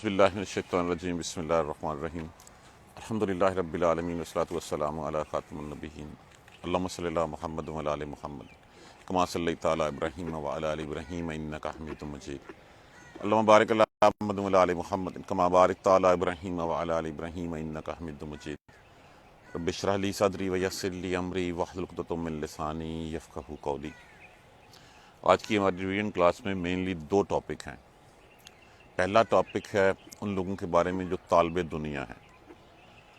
باللہ من الشیطان الرجیم بسم اللہ الرحمن الرحیم الحمدللہ رب العالمین والصلاۃ والسلام علی خاتم النبیین اللہم صلی علی محمد وعلی آل محمد کما صلیت علی ابراہیم وعلی آل ابراہیم انک حمید مجید اللہم بارک علی محمد وعلی آل محمد کما بارکت علی ابراہیم وعلی آل ابراہیم انک حمید مجید رب اشرح لی صدری ویسر لی امری واحلل عقدۃ من لسانی یفقہوا قولی۔ آج کی ہماری ریویژن کلاس میں مینلی دو ٹاپک ہیں۔ پہلا ٹاپک ہے ان لوگوں کے بارے میں جو طالب دنیا ہیں،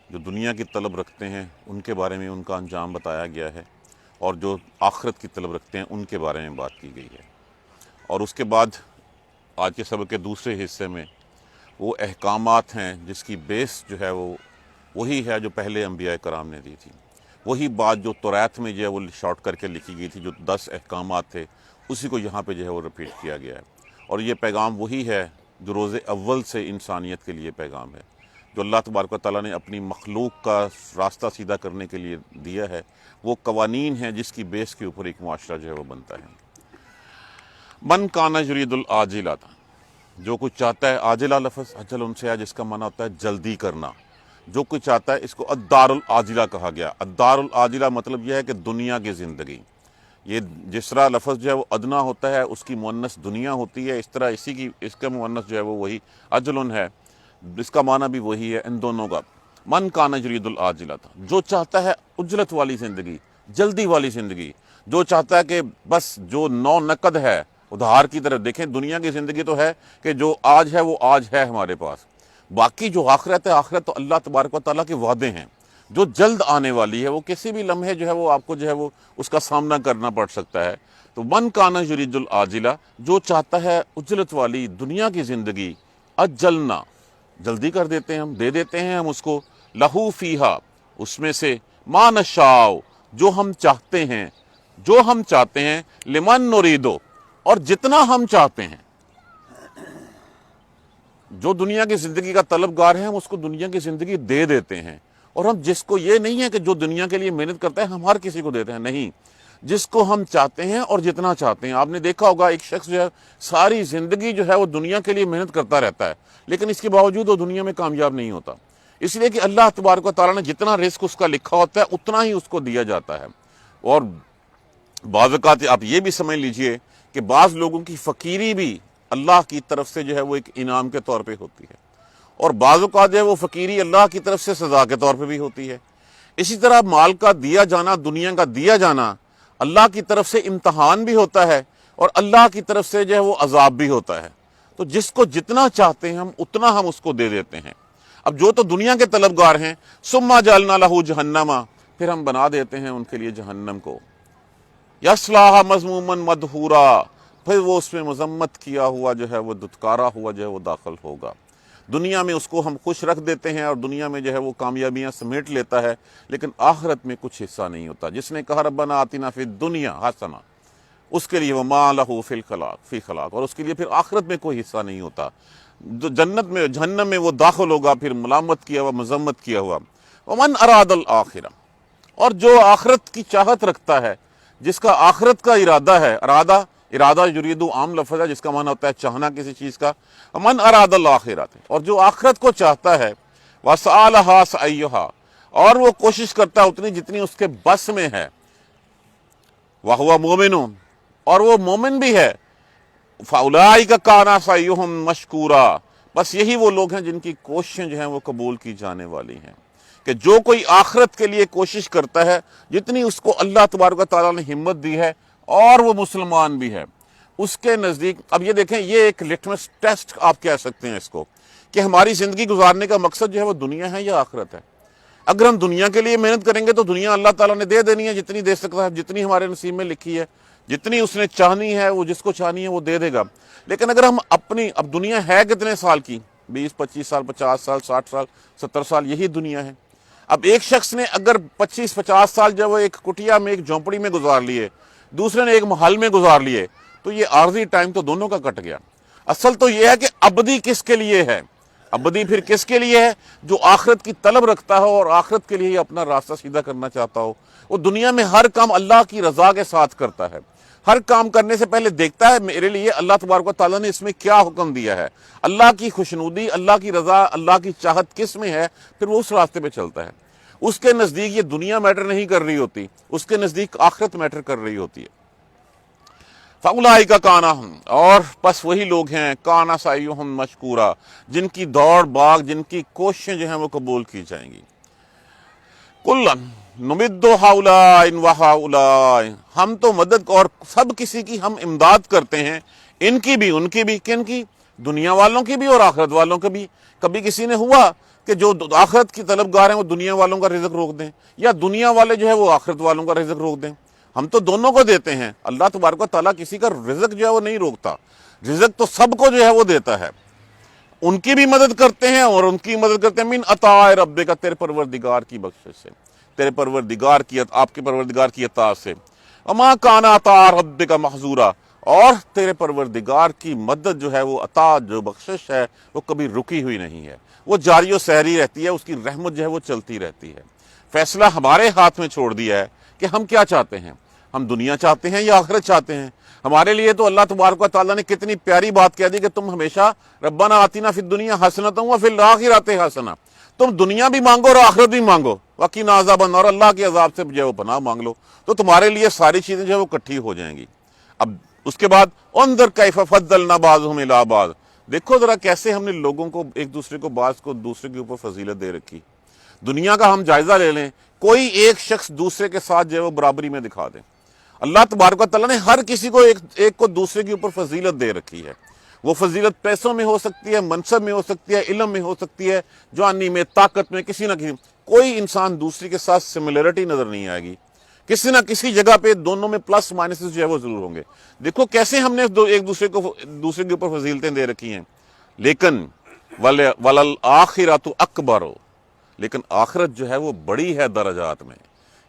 جو دنیا کی طلب رکھتے ہیں، ان کے بارے میں ان کا انجام بتایا گیا ہے، اور جو آخرت کی طلب رکھتے ہیں ان کے بارے میں بات کی گئی ہے۔ اور اس کے بعد آج کے سبق کے دوسرے حصے میں وہ احکامات ہیں جس کی بیس جو ہے وہ وہی ہے جو پہلے انبیاء کرام نے دی تھی، وہی بات جو توریت میں جو ہے وہ شارٹ کر کے لکھی گئی تھی، جو 10 احکامات تھے اسی کو یہاں پہ جو ہے وہ رپیٹ کیا گیا ہے۔ اور یہ پیغام وہی ہے جو روز اول سے انسانیت کے لیے پیغام ہے، جو اللہ تبارک و تعالیٰ نے اپنی مخلوق کا راستہ سیدھا کرنے کے لیے دیا ہے۔ وہ قوانین ہیں جس کی بیس کے اوپر ایک معاشرہ جو ہے وہ بنتا ہے۔ من کان یرید العاجلہ، جو کچھ چاہتا ہے، عاجلہ لفظ اجل ان سے ہے جس کا معنی ہوتا ہے جلدی کرنا۔ جو کچھ چاہتا ہے اس کو الدار العاجلہ کہا گیا۔ الدار العاجلہ مطلب یہ ہے کہ دنیا کی زندگی۔ یہ جس طرح لفظ جو ہے وہ ادنا ہوتا ہے، اس کی مؤنث دنیا ہوتی ہے، اس طرح اس کا مؤنث جو ہے وہ وہی اجلن ہے، اس کا معنی بھی وہی ہے ان دونوں کا۔ من کان یرید العاجلہ، جو چاہتا ہے اجلت والی زندگی، جلدی والی زندگی، جو چاہتا ہے کہ بس جو نو نقد ہے ادھار کی طرف دیکھیں۔ دنیا کی زندگی تو ہے کہ جو آج ہے وہ آج ہے ہمارے پاس، باقی جو آخرت ہے، آخرت تو اللہ تبارک و تعالیٰ کے وعدے ہیں جو جلد آنے والی ہے، وہ کسی بھی لمحے جو ہے وہ آپ کو جو ہے وہ اس کا سامنا کرنا پڑ سکتا ہے۔ تو من کان یرید العاجلہ، جو چاہتا ہے اجلت والی دنیا کی زندگی، اجلنا، جلدی کر دیتے ہیں ہم، دے دیتے ہیں ہم اس کو، لہو فیہا، اس میں سے، ما نشاء، جو ہم چاہتے ہیں، جو ہم چاہتے ہیں، لمن نریدو، اور جتنا ہم چاہتے ہیں۔ جو دنیا کی زندگی کا طلبگار ہے ہم اس کو دنیا کی زندگی دے دیتے ہیں، اور ہم جس کو یہ نہیں ہے کہ جو دنیا کے لیے محنت کرتا ہے ہم ہر کسی کو دیتے ہیں، نہیں، جس کو ہم چاہتے ہیں اور جتنا چاہتے ہیں۔ آپ نے دیکھا ہوگا ایک شخص جو ہے ساری زندگی جو ہے وہ دنیا کے لیے محنت کرتا رہتا ہے، لیکن اس کے باوجود وہ دنیا میں کامیاب نہیں ہوتا، اس لیے کہ اللہ تبارک و تعالیٰ نے جتنا رزق اس کا لکھا ہوتا ہے اتنا ہی اس کو دیا جاتا ہے۔ اور بعض اوقات آپ یہ بھی سمجھ لیجئے کہ بعض لوگوں کی فقیری بھی اللہ کی طرف سے جو ہے وہ ایک انعام کے طور پہ ہوتی ہے، اور بعض اوقات جو ہے وہ فقیری اللہ کی طرف سے سزا کے طور پہ بھی ہوتی ہے۔ اسی طرح مال کا دیا جانا، دنیا کا دیا جانا اللہ کی طرف سے امتحان بھی ہوتا ہے، اور اللہ کی طرف سے جو ہے وہ عذاب بھی ہوتا ہے۔ تو جس کو جتنا چاہتے ہیں ہم اتنا ہم اس کو دے دیتے ہیں۔ اب جو تو دنیا کے طلبگار ہیں، ثم جعلنا لہ جہنم، پھر ہم بنا دیتے ہیں ان کے لیے جہنم کو، یصلاھا مذموما مدحورا، پھر وہ اس میں مذمت کیا ہوا جو ہے وہ دھتکارا ہوا جو ہے وہ داخل ہوگا۔ دنیا میں اس کو ہم خوش رکھ دیتے ہیں اور دنیا میں جو ہے وہ کامیابیاں سمیٹ لیتا ہے، لیکن آخرت میں کچھ حصہ نہیں ہوتا۔ جس نے کہا ربنا آتنا فی الدنیا حسنہ، اس کے لیے وما لہ فی خلاق، اور اس کے لیے پھر آخرت میں کوئی حصہ نہیں ہوتا۔ جنت میں، جہنم میں وہ داخل ہوگا پھر ملامت کیا ہوا، مذمت کیا ہوا۔ ومن اراد الآخرہ، اور جو آخرت کی چاہت رکھتا ہے، جس کا آخرت کا ارادہ ہے، ارادہ یریدو عام لفظ ہے جس کا معنی ہوتا ہے چاہنا کسی چیز کا۔ من اراد الآخرۃ، اور جو آخرت کو چاہتا ہے، وسعی لہا سعیھا، اور وہ کوشش کرتا ہے اتنی جتنی اس کے بس میں ہے، وہو مومن، اور وہ مومن بھی ہے، فاولئک کان سعیھم مشکورا، بس یہی وہ لوگ ہیں جن کی کوششیں جو ہیں وہ قبول کی جانے والی ہیں۔ کہ جو کوئی آخرت کے لیے کوشش کرتا ہے، جتنی اس کو اللہ تبارک و تعالیٰ نے ہمت دی ہے، اور وہ مسلمان بھی ہے، اس کے نزدیک، اب یہ دیکھیں یہ ایک لٹمس ٹیسٹ آپ کہہ سکتے ہیں اس کو، کہ ہماری زندگی گزارنے کا مقصد جو ہے وہ دنیا ہے یا آخرت ہے۔ اگر ہم دنیا کے لیے محنت کریں گے تو دنیا اللہ تعالیٰ نے دے دینی ہے، جتنی دے سکتا ہے، جتنی ہمارے نصیب میں لکھی ہے، جتنی اس نے چاہنی ہے، وہ جس کو چاہنی ہے وہ دے دے گا۔ لیکن اگر ہم اب دنیا ہے کتنے سال کی، 20 25 سال، 50 سال، 60 سال، 70 سال، یہی دنیا ہے۔ اب ایک شخص نے اگر 25 50 سال جب وہ ایک کٹیا میں، ایک جھونپڑی میں گزار لیے، دوسرے نے ایک محل میں گزار لیے، تو یہ عارضی ٹائم تو دونوں کا کٹ گیا۔ اصل تو یہ ہے کہ ابدی کس کے لیے ہے، ابدی پھر کس کے لیے ہے؟ جو آخرت کی طلب رکھتا ہو اور آخرت کے لیے اپنا راستہ سیدھا کرنا چاہتا ہو۔ وہ دنیا میں ہر کام اللہ کی رضا کے ساتھ کرتا ہے، ہر کام کرنے سے پہلے دیکھتا ہے میرے لیے اللہ تبارک و تعالیٰ نے اس میں کیا حکم دیا ہے، اللہ کی خوشنودی، اللہ کی رضا، اللہ کی چاہت کس میں ہے، پھر وہ اس راستے پہ چلتا ہے۔ اس کے نزدیک یہ دنیا میٹر نہیں کر رہی ہوتی، اس کے نزدیک آخرت میٹر کر رہی ہوتی ہے۔ فَأُولَٰئِکَ کَانَ، اور پس وہی لوگ ہیں کانا سعیہم مشکورا، جن کی دوڑ باغ، جن کی کوششیں جو ہیں وہ قبول کی جائیں گی۔ کُلًّا نُمِدُّ ہؤلاء وہؤلاء، ہم تو مدد اور سب کسی کی ہم امداد کرتے ہیں، ان کی بھی ان کی بھی، کن کی؟ دنیا والوں کی بھی اور آخرت والوں کی بھی۔ کبھی کسی نے ہوا کہ جو آخرت کی طلبگار ہیں وہ دنیا والوں کا رزق روک دیں، یا دنیا والے جو ہے وہ آخرت والوں کا رزق روک دیں؟ ہم تو دونوں کو دیتے ہیں۔ اللہ تبارک و تعالیٰ کسی کا رزق جو ہے وہ نہیں روکتا، رزق تو سب کو جو ہے وہ دیتا ہے۔ ان کی بھی مدد کرتے ہیں اور ان کی مدد کرتے ہیں من عطاء ربک، تیرے پروردگار کی بخشش سے، تیرے پروردگار کی، آپ کے پروردگار کی عطا سے۔ وما کان عطاء ربک محظورا، اور تیرے پروردگار کی مدد جو ہے وہ عطا، جو بخشش ہے، وہ کبھی رکی ہوئی نہیں ہے، وہ جاری و ساری رہتی ہے، اس کی رحمت جو ہے وہ چلتی رہتی ہے۔ فیصلہ ہمارے ہاتھ میں چھوڑ دیا ہے کہ ہم کیا چاہتے ہیں، ہم دنیا چاہتے ہیں یا آخرت چاہتے ہیں۔ ہمارے لیے تو اللہ تبارک و تعالیٰ نے کتنی پیاری بات کہہ دی کہ تم ہمیشہ ربنا آتنا فی الدنیا حسنۃ وفی الآخرۃ حسنہ، تم دنیا بھی مانگو اور آخرت بھی مانگو، وقنا عذاب النار، اور اللہ کے عذاب سے جو ہے وہ پناہ مانگ لو، تو تمہارے لیے ساری چیزیں جو ہے وہ اکٹھی ہو جائیں گی۔ اب اس کے بعد انظر کیف فضلنا بعضهم علی بعض، دیکھو ذرا کیسے ہم نے لوگوں کو ایک دوسرے کو، بعض کو دوسرے کے اوپر فضیلت دے رکھی۔ دنیا کا ہم جائزہ لے لیں، کوئی ایک شخص دوسرے کے ساتھ جو ہے وہ برابری میں دکھا دے۔ اللہ تبارک و تعالیٰ نے ہر کسی کو ایک کو دوسرے کے اوپر فضیلت دے رکھی ہے۔ وہ فضیلت پیسوں میں ہو سکتی ہے، منصب میں ہو سکتی ہے، علم میں ہو سکتی ہے، جوانی میں، طاقت میں، کسی نہ کسی، کوئی انسان دوسرے کے ساتھ سملیرٹی نظر نہیں آئے گی، کسی نہ کسی جگہ پہ دونوں میں پلس مائنسز جو ہے وہ ضرور ہوں گے۔ دیکھو کیسے ہم نے ایک دوسرے کے اوپر فضیلتیں دے رکھی ہیں۔ لیکن وَلَلْآخِرَةُ أَكْبَرُ، لیکن آخرت جو ہے وہ بڑی ہے درجات میں۔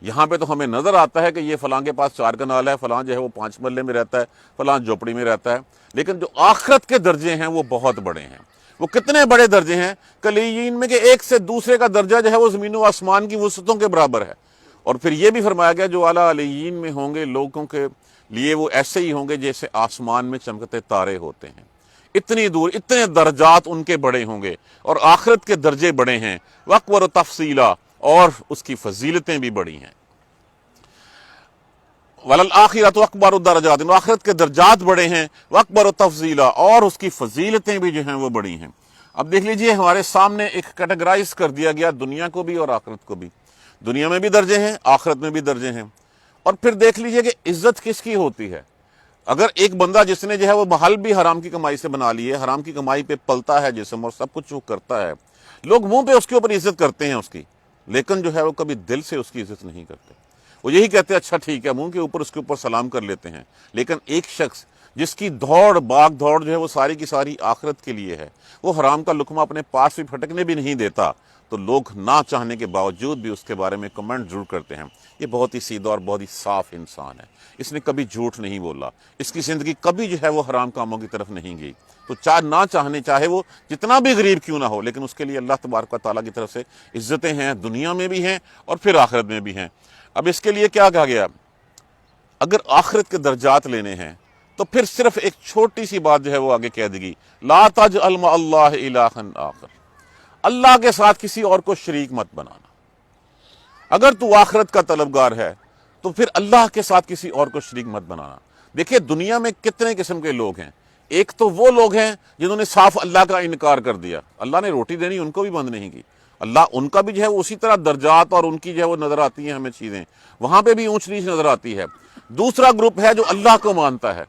یہاں پہ تو ہمیں نظر آتا ہے کہ یہ فلاں کے پاس 4 کنال ہے، فلاں جو ہے وہ 5 محلے میں رہتا ہے، فلاں جھوپڑی میں رہتا ہے، لیکن جو آخرت کے درجے ہیں وہ بہت بڑے ہیں۔ وہ کتنے بڑے درجے ہیں کلیین میں کہ ایک سے دوسرے کا درجہ جو ہے وہ زمین و آسمان کی وسعتوں کے برابر ہے۔ اور پھر یہ بھی فرمایا گیا جو اعلیٰ علیین میں ہوں گے لوگوں کے لیے وہ ایسے ہی ہوں گے جیسے آسمان میں چمکتے تارے ہوتے ہیں، اتنی دور، اتنے درجات ان کے بڑے ہوں گے، اور آخرت کے درجے بڑے ہیں۔ وَأَكْبَرُ تَفْصِيلًا، اور اس کی فضیلتیں بھی بڑی ہیں۔ وَلَلْآخِرَةُ أَكْبَرُ دَرَجَاتٍ، آخرت کے درجات بڑے ہیں۔ وَأَكْبَرُ تَفْضِيلًا، اور اس کی فضیلتیں بھی جو ہیں وہ بڑی ہیں۔ اب دیکھ لیجئے ہمارے سامنے ایک کیٹیگرائز کر دیا گیا دنیا کو بھی اور آخرت کو بھی۔ دنیا میں بھی درجے ہیں، آخرت میں بھی درجے ہیں۔ اور پھر دیکھ لیجئے کہ عزت کس کی ہوتی ہے۔ اگر ایک بندہ جس نے جو ہے وہ محل بھی حرام کی کمائی سے بنا لیے، حرام کی کمائی پہ پلتا ہے جسم اور سب کچھ وہ کرتا ہے، لوگ منہ پہ اس کے اوپر عزت کرتے ہیں اس کی، لیکن جو ہے وہ کبھی دل سے اس کی عزت نہیں کرتے۔ وہ یہی کہتے ہیں اچھا ٹھیک ہے، منہ کے اوپر اس کے اوپر سلام کر لیتے ہیں۔ لیکن ایک شخص جس کی دوڑ باغ دوڑ جو ہے وہ ساری کی ساری آخرت کے لیے ہے، وہ حرام کا لقمہ اپنے پاس بھی پھٹکنے بھی نہیں دیتا، تو لوگ نہ چاہنے کے باوجود بھی اس کے بارے میں کمنٹ ضرور کرتے ہیں، یہ بہت ہی سیدھا اور بہت ہی صاف انسان ہے، اس نے کبھی جھوٹ نہیں بولا، اس کی زندگی کبھی جو ہے وہ حرام کاموں کی طرف نہیں گئی۔ تو نہ چاہنے، چاہے وہ جتنا بھی غریب کیوں نہ ہو، لیکن اس کے لیے اللہ تبارک و تعالیٰ کی طرف سے عزتیں ہیں، دنیا میں بھی ہیں اور پھر آخرت میں بھی ہیں۔ اب اس کے لیے کیا کہا گیا؟ اگر آخرت کے درجات لینے ہیں تو پھر صرف ایک چھوٹی سی بات جو ہے وہ آگے کہہ دے گی، لا تجعل مع اللہ الہا آخر، اللہ کے ساتھ کسی اور کو شریک مت بنانا۔ اگر تو آخرت کا طلبگار ہے تو پھر اللہ کے ساتھ کسی اور کو شریک مت بنانا۔ دیکھیے دنیا میں کتنے قسم کے لوگ ہیں۔ ایک تو وہ لوگ ہیں جنہوں نے صاف اللہ کا انکار کر دیا، اللہ نے روٹی دینی ان کو بھی بند نہیں کی، اللہ ان کا بھی جو ہے اسی طرح درجات اور ان کی جو ہے وہ نظر آتی ہیں ہمیں چیزیں، وہاں پہ بھی اونچ نیچ نظر آتی ہے۔ دوسرا گروپ ہے جو اللہ کو مانتا ہے۔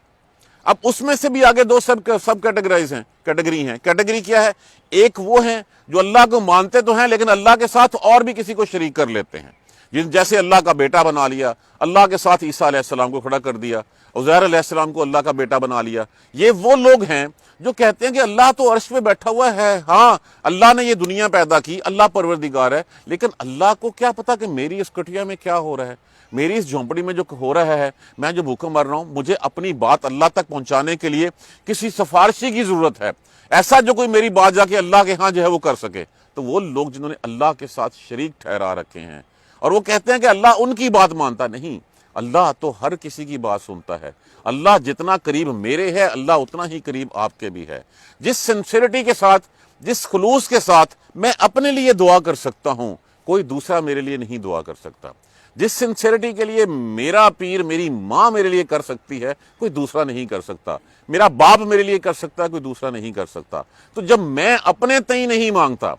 اب اس میں سے بھی آگے دو سب کیٹیگری ہیں۔ کیٹیگری کیا ہے؟ ایک وہ ہیں جو اللہ کو مانتے تو ہیں لیکن اللہ کے ساتھ اور بھی کسی کو شریک کر لیتے ہیں، جیسے اللہ کا بیٹا بنا لیا، اللہ کے ساتھ عیسیٰ علیہ السلام کو کھڑا کر دیا، عزیر علیہ السلام کو اللہ کا بیٹا بنا لیا۔ یہ وہ لوگ ہیں جو کہتے ہیں کہ اللہ تو عرش پہ بیٹھا ہوا ہے، ہاں اللہ نے یہ دنیا پیدا کی، اللہ پروردگار ہے، لیکن اللہ کو کیا پتا کہ میری اس کٹیا میں کیا ہو رہا ہے، میری اس جھونپڑی میں جو ہو رہا ہے، میں جو بھوکا مر رہا ہوں، مجھے اپنی بات اللہ تک پہنچانے کے لیے کسی سفارشی کی ضرورت ہے، ایسا جو کوئی میری بات جا کے اللہ کے ہاں جو ہے وہ کر سکے۔ تو وہ لوگ جنہوں نے اللہ کے ساتھ شریک ٹھہرا رکھے ہیں اور وہ کہتے ہیں کہ اللہ ان کی بات مانتا نہیں، اللہ تو ہر کسی کی بات سنتا ہے. اللہ جتنا قریب میرے ہے اللہ اتنا ہی قریب آپ کے بھی ہے. جس سنسیریٹی کے ساتھ، جس خلوص کے ساتھ میں اپنے لیے دعا کر سکتا ہوں، کوئی دوسرا میرے لیے نہیں دعا کر سکتا. جس سنسیریٹی کے لیے میرا پیر، میری ماں میرے لیے کر سکتی ہے، کوئی دوسرا نہیں کر سکتا. میرا باپ میرے لیے کر سکتا ہے، کوئی دوسرا نہیں کر سکتا. تو جب میں اپنے تئیں نہیں مانگتا،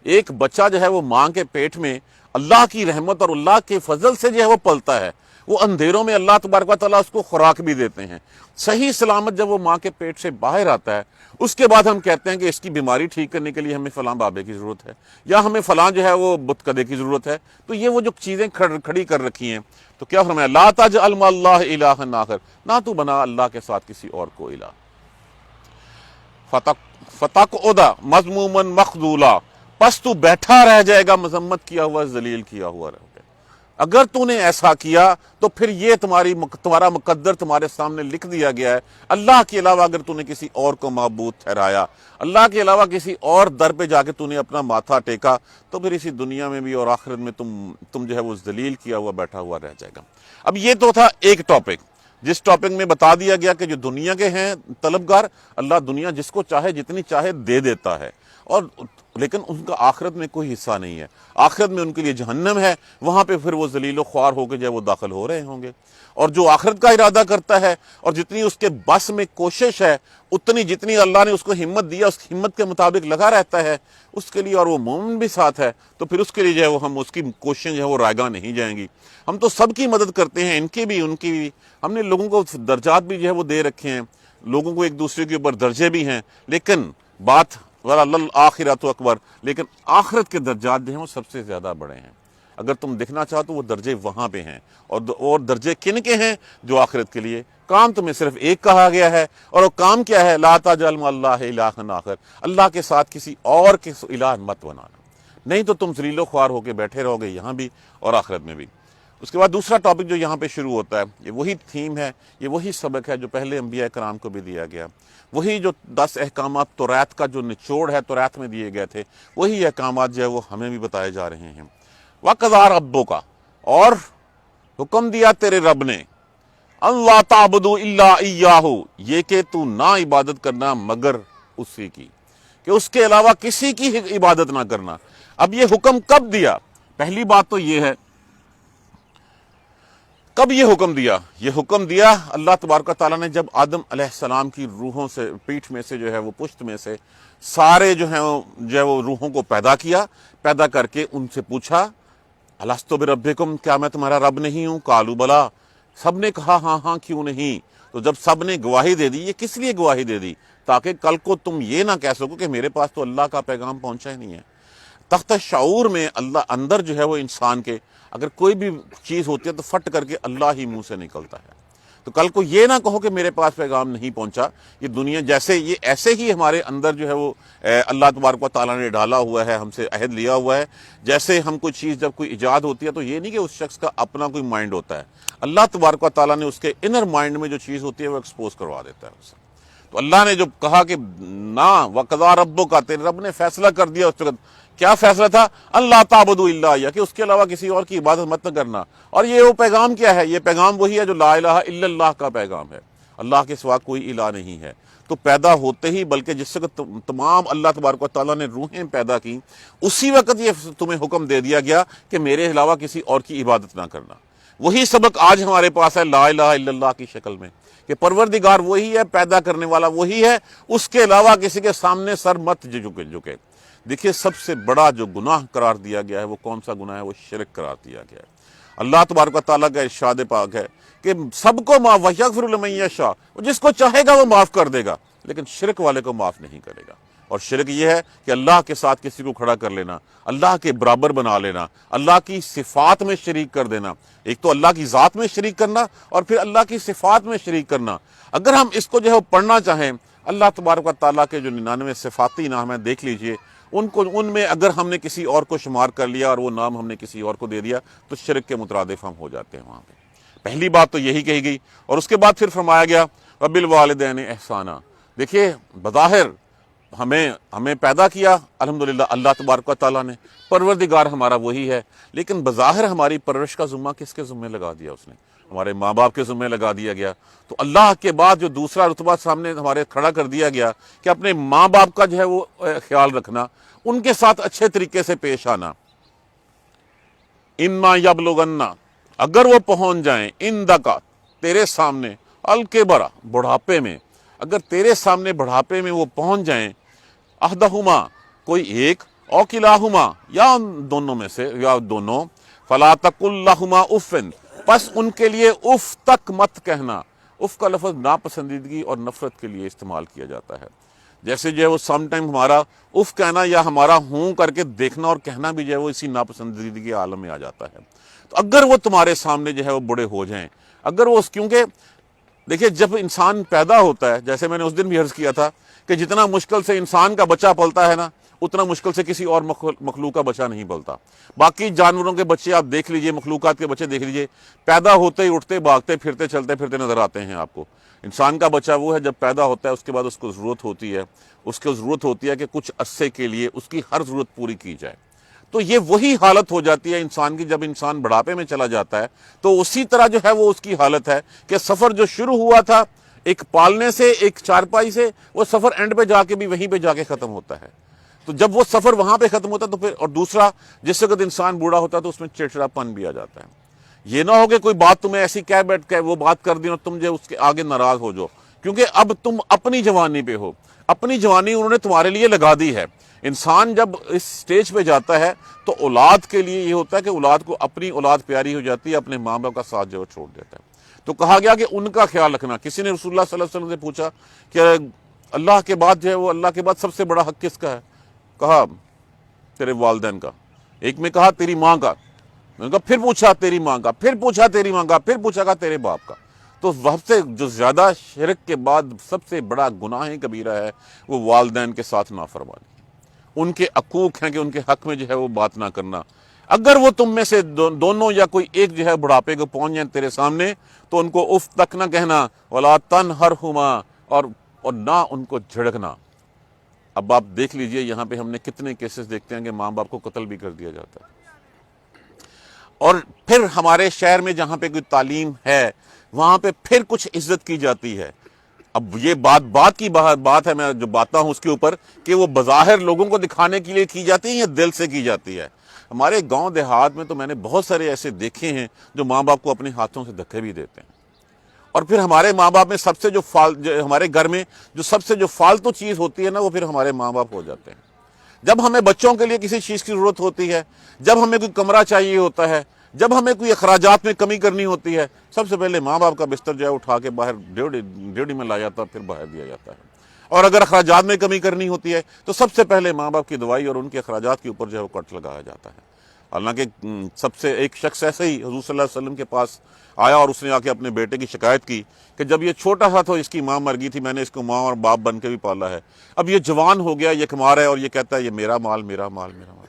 ایک بچہ جو ہے وہ ماں کے پیٹ میں اللہ کی رحمت اور اللہ کے فضل سے جو ہے وہ پلتا ہے. وہ اندھیروں میں اللہ تبارک و تعالیٰ اس کو خوراک بھی دیتے ہیں. صحیح سلامت جب وہ ماں کے پیٹ سے باہر آتا ہے، اس کے بعد ہم کہتے ہیں کہ اس کی بیماری ٹھیک کرنے کے لیے ہمیں فلاں بابے کی ضرورت ہے، یا ہمیں فلاں جو ہے وہ بت کدے کی ضرورت ہے. تو یہ وہ جو چیزیں کھڑی کر رکھی ہیں، تو کیا فرمایا؟ لا تجعل مع اللہ الہا آخر، نہ تو بنا اللہ کے ساتھ کسی اور کو الہ. فتقعد مذموما مخذولا، پس تو بیٹھا رہ جائے گا مذمت کیا ہوا، ذلیل کیا ہوا رہ گا. اگر تو نے ایسا کیا تو پھر یہ تمہارا مقدر تمہارے سامنے لکھ دیا گیا ہے. اللہ کے علاوہ اگر تو نے کسی اور کو معبود ٹھہرایا، اللہ کے علاوہ کسی اور در پہ جا کے تو نے اپنا ماتھا ٹیکا، تو پھر اسی دنیا میں بھی اور آخرت میں تم جو ہے وہ ذلیل کیا ہوا بیٹھا ہوا رہ جائے گا. اب یہ تو تھا ایک ٹاپک، جس ٹاپک میں بتا دیا گیا کہ جو دنیا کے ہیں طلبگار، اللہ دنیا جس کو چاہے جتنی چاہے دے دیتا ہے، اور لیکن ان کا آخرت میں کوئی حصہ نہیں ہے. آخرت میں ان کے لیے جہنم ہے، وہاں پہ پھر وہ ذلیل و خوار ہو کے جو ہے وہ داخل ہو رہے ہوں گے. اور جو آخرت کا ارادہ کرتا ہے اور جتنی اس کے بس میں کوشش ہے، جتنی اللہ نے اس کو ہمت دیا، اس ہمت کے مطابق لگا رہتا ہے اس کے لیے، اور وہ مومن بھی ساتھ ہے، تو پھر اس کے لیے جو ہے وہ ہم اس کی کوششیں جو ہے وہ رائگاں نہیں جائیں گی. ہم تو سب کی مدد کرتے ہیں، ان کی بھی ان کی بھی. ہم نے لوگوں کو درجات بھی جو ہے وہ دے رکھے ہیں، لوگوں کو ایک دوسرے کے اوپر درجے بھی ہیں، لیکن بات وَلَلْآخِرَةُ اکبر، لیکن آخرت کے درجات جو ہیں وہ سب سے زیادہ بڑے ہیں. اگر تم دیکھنا چاہو تو وہ درجے وہاں پہ ہیں، اور درجے کن کے ہیں؟ جو آخرت کے لیے. کام تمہیں صرف ایک کہا گیا ہے، اور وہ کام کیا ہے؟ لا تجعل مع اللہ الہا آخر، اللہ کے ساتھ کسی اور کے الہ مت بنانا، نہیں تو تم ذلیل و خوار ہو کے بیٹھے رہو گے یہاں بھی اور آخرت میں بھی. اس کے بعد دوسرا ٹاپک جو یہاں پہ شروع ہوتا ہے، یہ وہی تھیم ہے، یہ وہی سبق ہے جو پہلے انبیاء کرام کو بھی دیا گیا. وہی جو 10 احکامات توریت کا جو نچوڑ ہے توریت میں دیے گئے تھے، وہی احکامات جو ہے وہ ہمیں بھی بتائے جا رہے ہیں. وَقَضَىٰ رَبُّكَ، اور حکم دیا تیرے رب نے، اللہ تعبدوا الا ایاہ، یہ کہ تو نہ عبادت کرنا مگر اسی کی، کہ اس کے علاوہ کسی کی عبادت نہ کرنا. اب یہ حکم کب دیا؟ پہلی بات تو یہ ہے، کب یہ حکم دیا؟ یہ حکم دیا اللہ تبارک و تعالیٰ نے جب آدم علیہ السلام کی روحوں سے، پیٹھ میں سے جو ہے وہ پشت میں سے سارے جو ہے وہ روحوں کو پیدا کیا، پیدا کر کے ان سے پوچھا الستو بربکم، کیا میں تمہارا رب نہیں ہوں؟ قالوا بلا، سب نے کہا ہاں ہاں کیوں نہیں. تو جب سب نے گواہی دے دی، یہ کس لیے گواہی دے دی؟ تاکہ کل کو تم یہ نہ کہہ سکو کہ میرے پاس تو اللہ کا پیغام پہنچا ہی نہیں ہے. تخت شعور میں اللہ اندر جو ہے وہ انسان کے اگر کوئی بھی چیز ہوتی ہے تو فٹ کر کے اللہ ہی منہ سے نکلتا ہے. تو کل کو یہ نہ کہو کہ میرے پاس پیغام نہیں پہنچا. یہ دنیا جیسے یہ ایسے ہی ہمارے اندر جو ہے وہ اللہ تبارک و تعالیٰ نے ڈالا ہوا ہے، ہم سے عہد لیا ہوا ہے. جیسے ہم کوئی چیز جب کوئی ایجاد ہوتی ہے تو یہ نہیں کہ اس شخص کا اپنا کوئی مائنڈ ہوتا ہے، اللہ تبارک و تعالیٰ نے اس کے انر مائنڈ میں جو چیز ہوتی ہے وہ ایکسپوز کروا دیتا ہے اسے. تو اللہ نے جو کہا کہ نہ، وَقَضَىٰ رَبُّكَ، تیرے رب نے فیصلہ کر دیا اس وقت. کیا فیصلہ تھا؟ اللہ تعبدوا الا ایاہ، کہ اس کے علاوہ کسی اور کی عبادت مت نہ کرنا. اور یہ وہ پیغام کیا ہے؟ یہ پیغام وہی ہے جو لا الہ الا اللہ کا پیغام ہے، اللہ کے سوا کوئی الہ نہیں ہے. تو پیدا ہوتے ہی، بلکہ جس وقت تمام اللہ تبارک و تعالیٰ نے روحیں پیدا کی، اسی وقت یہ تمہیں حکم دے دیا گیا کہ میرے علاوہ کسی اور کی عبادت نہ کرنا. وہی سبق آج ہمارے پاس ہے لا الہ الا اللہ کی شکل میں، کہ پروردگار وہی ہے، پیدا کرنے والا وہی ہے، اس کے علاوہ کسی کے سامنے سر مت جھکے. دیکھیے سب سے بڑا جو گناہ قرار دیا گیا ہے وہ کون سا گناہ ہے؟ وہ شرک قرار دیا گیا ہے. اللہ تبارک و تعالیٰ کا ارشاد پاک ہے کہ سب کو معاف، وَيَغْفِرُ لِمَن يَشَاءُ، جس کو چاہے گا وہ معاف کر دے گا، لیکن شرک والے کو معاف نہیں کرے گا. اور شرک یہ ہے کہ اللہ کے ساتھ کسی کو کھڑا کر لینا، اللہ کے برابر بنا لینا، اللہ کی صفات میں شریک کر دینا. ایک تو اللہ کی ذات میں شریک کرنا، اور پھر اللہ کی صفات میں شریک کرنا. اگر ہم اس کو جو ہے پڑھنا چاہیں، اللہ تبارک و تعالیٰ کے جو 99 صفاتی نام ہیں دیکھ لیجئے، ان میں اگر ہم نے کسی اور کو شمار کر لیا اور وہ نام ہم نے کسی اور کو دے دیا تو شرک کے مترادف ہم ہو جاتے ہیں وہاں پہ. پہلی بات تو یہی کہی گئی. اور اس کے بعد پھر فرمایا گیا وَبِالْوَالِدَيْنِ احسانا. دیکھیے بظاہر ہمیں پیدا کیا الحمدللہ اللہ تبارک و تعالیٰ نے، پروردگار ہمارا وہی ہے، لیکن بظاہر ہماری پرورش کا ذمہ کس کے ذمہ لگا دیا؟ اس نے ہمارے ماں باپ کے ذمہ لگا دیا گیا. تو اللہ کے بعد جو دوسرا رتبہ سامنے ہمارے کھڑا کر دیا گیا کہ اپنے ماں باپ کا جو ہے وہ خیال رکھنا، ان کے ساتھ اچھے طریقے سے پیش آنا. اما یبلغن، اگر وہ پہنچ جائیں، اندکا تیرے سامنے، الکبر بڑھاپے میں، اگر تیرے سامنے بڑھاپے میں وہ پہنچ جائیں، احدہما کوئی ایک، او کلاہما یا ان دونوں میں سے یا دونوں، فلا تقل لہما اف، پس ان کے لیے اف تک مت کہنا. اف کا لفظ ناپسندیدگی اور نفرت کے لیے استعمال کیا جاتا ہے. جیسے جو ہے وہ سم ٹائم ہمارا اف کہنا یا ہمارا ہوں کر کے دیکھنا اور کہنا بھی جو ہے وہ اسی ناپسندیدگی کے عالم میں آ جاتا ہے. تو اگر وہ تمہارے سامنے جو ہے وہ بڑے ہو جائیں، اگر وہ کیونکہ دیکھیے جب انسان پیدا ہوتا ہے، جیسے میں نے اس دن بھی عرض کیا تھا کہ جتنا مشکل سے انسان کا بچہ پلتا ہے نا، اتنا مشکل سے کسی اور مخلوق کا بچہ نہیں پلتا. باقی جانوروں کے بچے آپ دیکھ لیجئے، مخلوقات کے بچے دیکھ لیجئے، پیدا ہوتے ہی اٹھتے بھاگتے پھرتے چلتے پھرتے نظر آتے ہیں آپ کو. انسان کا بچہ وہ ہے جب پیدا ہوتا ہے، اس کے بعد اس کو ضرورت ہوتی ہے کہ کچھ عرصے کے لیے اس کی ہر ضرورت پوری کی جائے. تو یہ وہی حالت ہو جاتی ہے انسان کی جب انسان بڑھاپے میں چلا جاتا ہے. تو اسی طرح جو ہے وہ اس کی حالت ہے کہ سفر جو شروع ہوا تھا ایک پالنے سے، ایک چارپائی سے، وہ سفر اینڈ پہ جا کے بھی وہیں پہ جا کے ختم ہوتا ہے. تو جب وہ سفر وہاں پہ ختم ہوتا ہے تو پھر، اور دوسرا جس وقت انسان بوڑھا ہوتا ہے تو اس میں چڑچڑاپن بھی آ جاتا ہے. یہ نہ ہو کہ کوئی بات تمہیں ایسی کہہ بیٹھ کے وہ بات کر دی اور تم جو اس کے آگے ناراض ہو جاؤ، کیونکہ اب تم اپنی جوانی پہ ہو، اپنی جوانی انہوں نے تمہارے لیے لگا دی ہے. انسان جب اس سٹیج پہ جاتا ہے تو اولاد کے لیے یہ ہوتا ہے کہ اولاد کو اپنی اولاد پیاری ہو جاتی ہے، اپنے ماں باپ کا ساتھ جو چھوڑ دیتا ہے. تو کہا گیا کہ ان کا خیال رکھنا. کسی نے رسول اللہ صلی اللہ علیہ وسلم سے پوچھا کہ اللہ کے بعد جو ہے وہ اللہ کے بعد سب سے بڑا حق کس کا ہے؟ کہا تیرے والدین کا. ایک میں کہا تیری ماں کا. میں نے کہا پھر پوچھا تیری ماں کا، پھر پوچھا تیری ماں کا، پھر پوچھا گا تیرے باپ کا. تو سب سے جو زیادہ شرک کے بعد سب سے بڑا گناہ کبیرہ ہے وہ والدین کے ساتھ نافرمانی، ان کے حقوق ہیں کہ ان کے حق میں جو ہے وہ بات نہ کرنا. اگر وہ تم میں سے دونوں یا کوئی ایک جو ہے بڑھاپے کو پہنچ جائیں تیرے سامنے تو ان کو اف تک نہ کہنا، ولا تنہرہما، اور نہ ان کو جھڑکنا. اب آپ دیکھ لیجئے یہاں پہ ہم نے کتنے کیسز دیکھتے ہیں کہ ماں باپ کو قتل بھی کر دیا جاتا ہے. اور پھر ہمارے شہر میں جہاں پہ کوئی تعلیم ہے وہاں پہ پھر کچھ عزت کی جاتی ہے. اب یہ بات کی بات ہے، میں جو باتیں ہوں اس کے اوپر، کہ وہ بظاہر لوگوں کو دکھانے کے لیے کی جاتی ہے یا دل سے کی جاتی ہے. ہمارے گاؤں دیہات میں تو میں نے بہت سارے ایسے دیکھے ہیں جو ماں باپ کو اپنے ہاتھوں سے دھکے بھی دیتے ہیں. اور پھر ہمارے ماں باپ میں سب سے جو ہمارے گھر میں جو سب سے جو فالتو چیز ہوتی ہے نا، وہ پھر ہمارے ماں باپ ہو جاتے ہیں. جب ہمیں بچوں کے لیے کسی چیز کی ضرورت ہوتی ہے، جب ہمیں کوئی کمرہ چاہیے ہوتا ہے، جب ہمیں کوئی اخراجات میں کمی کرنی ہوتی ہے، سب سے پہلے ماں باپ کا بستر جو ہے اٹھا کے باہر ڈیوڑی میں لایا جاتا ہے، پھر باہر دیا جاتا ہے. اور اگر اخراجات میں کمی کرنی ہوتی ہے تو سب سے پہلے ماں باپ کی دوائی اور ان کے اخراجات کے اوپر جو ہے وہ کٹ لگایا جاتا ہے. حالانکہ سب سے ایک شخص ایسے ہی حضور صلی اللہ علیہ وسلم کے پاس آیا اور اس نے آ کے اپنے بیٹے کی شکایت کی کہ جب یہ چھوٹا سا تھا اس کی ماں مر گئی تھی، میں نے اس کو ماں اور باپ بن کے بھی پالا ہے، اب یہ جوان ہو گیا، یہ کما رہا ہے اور یہ کہتا ہے یہ میرا مال میرا مال میرا مال.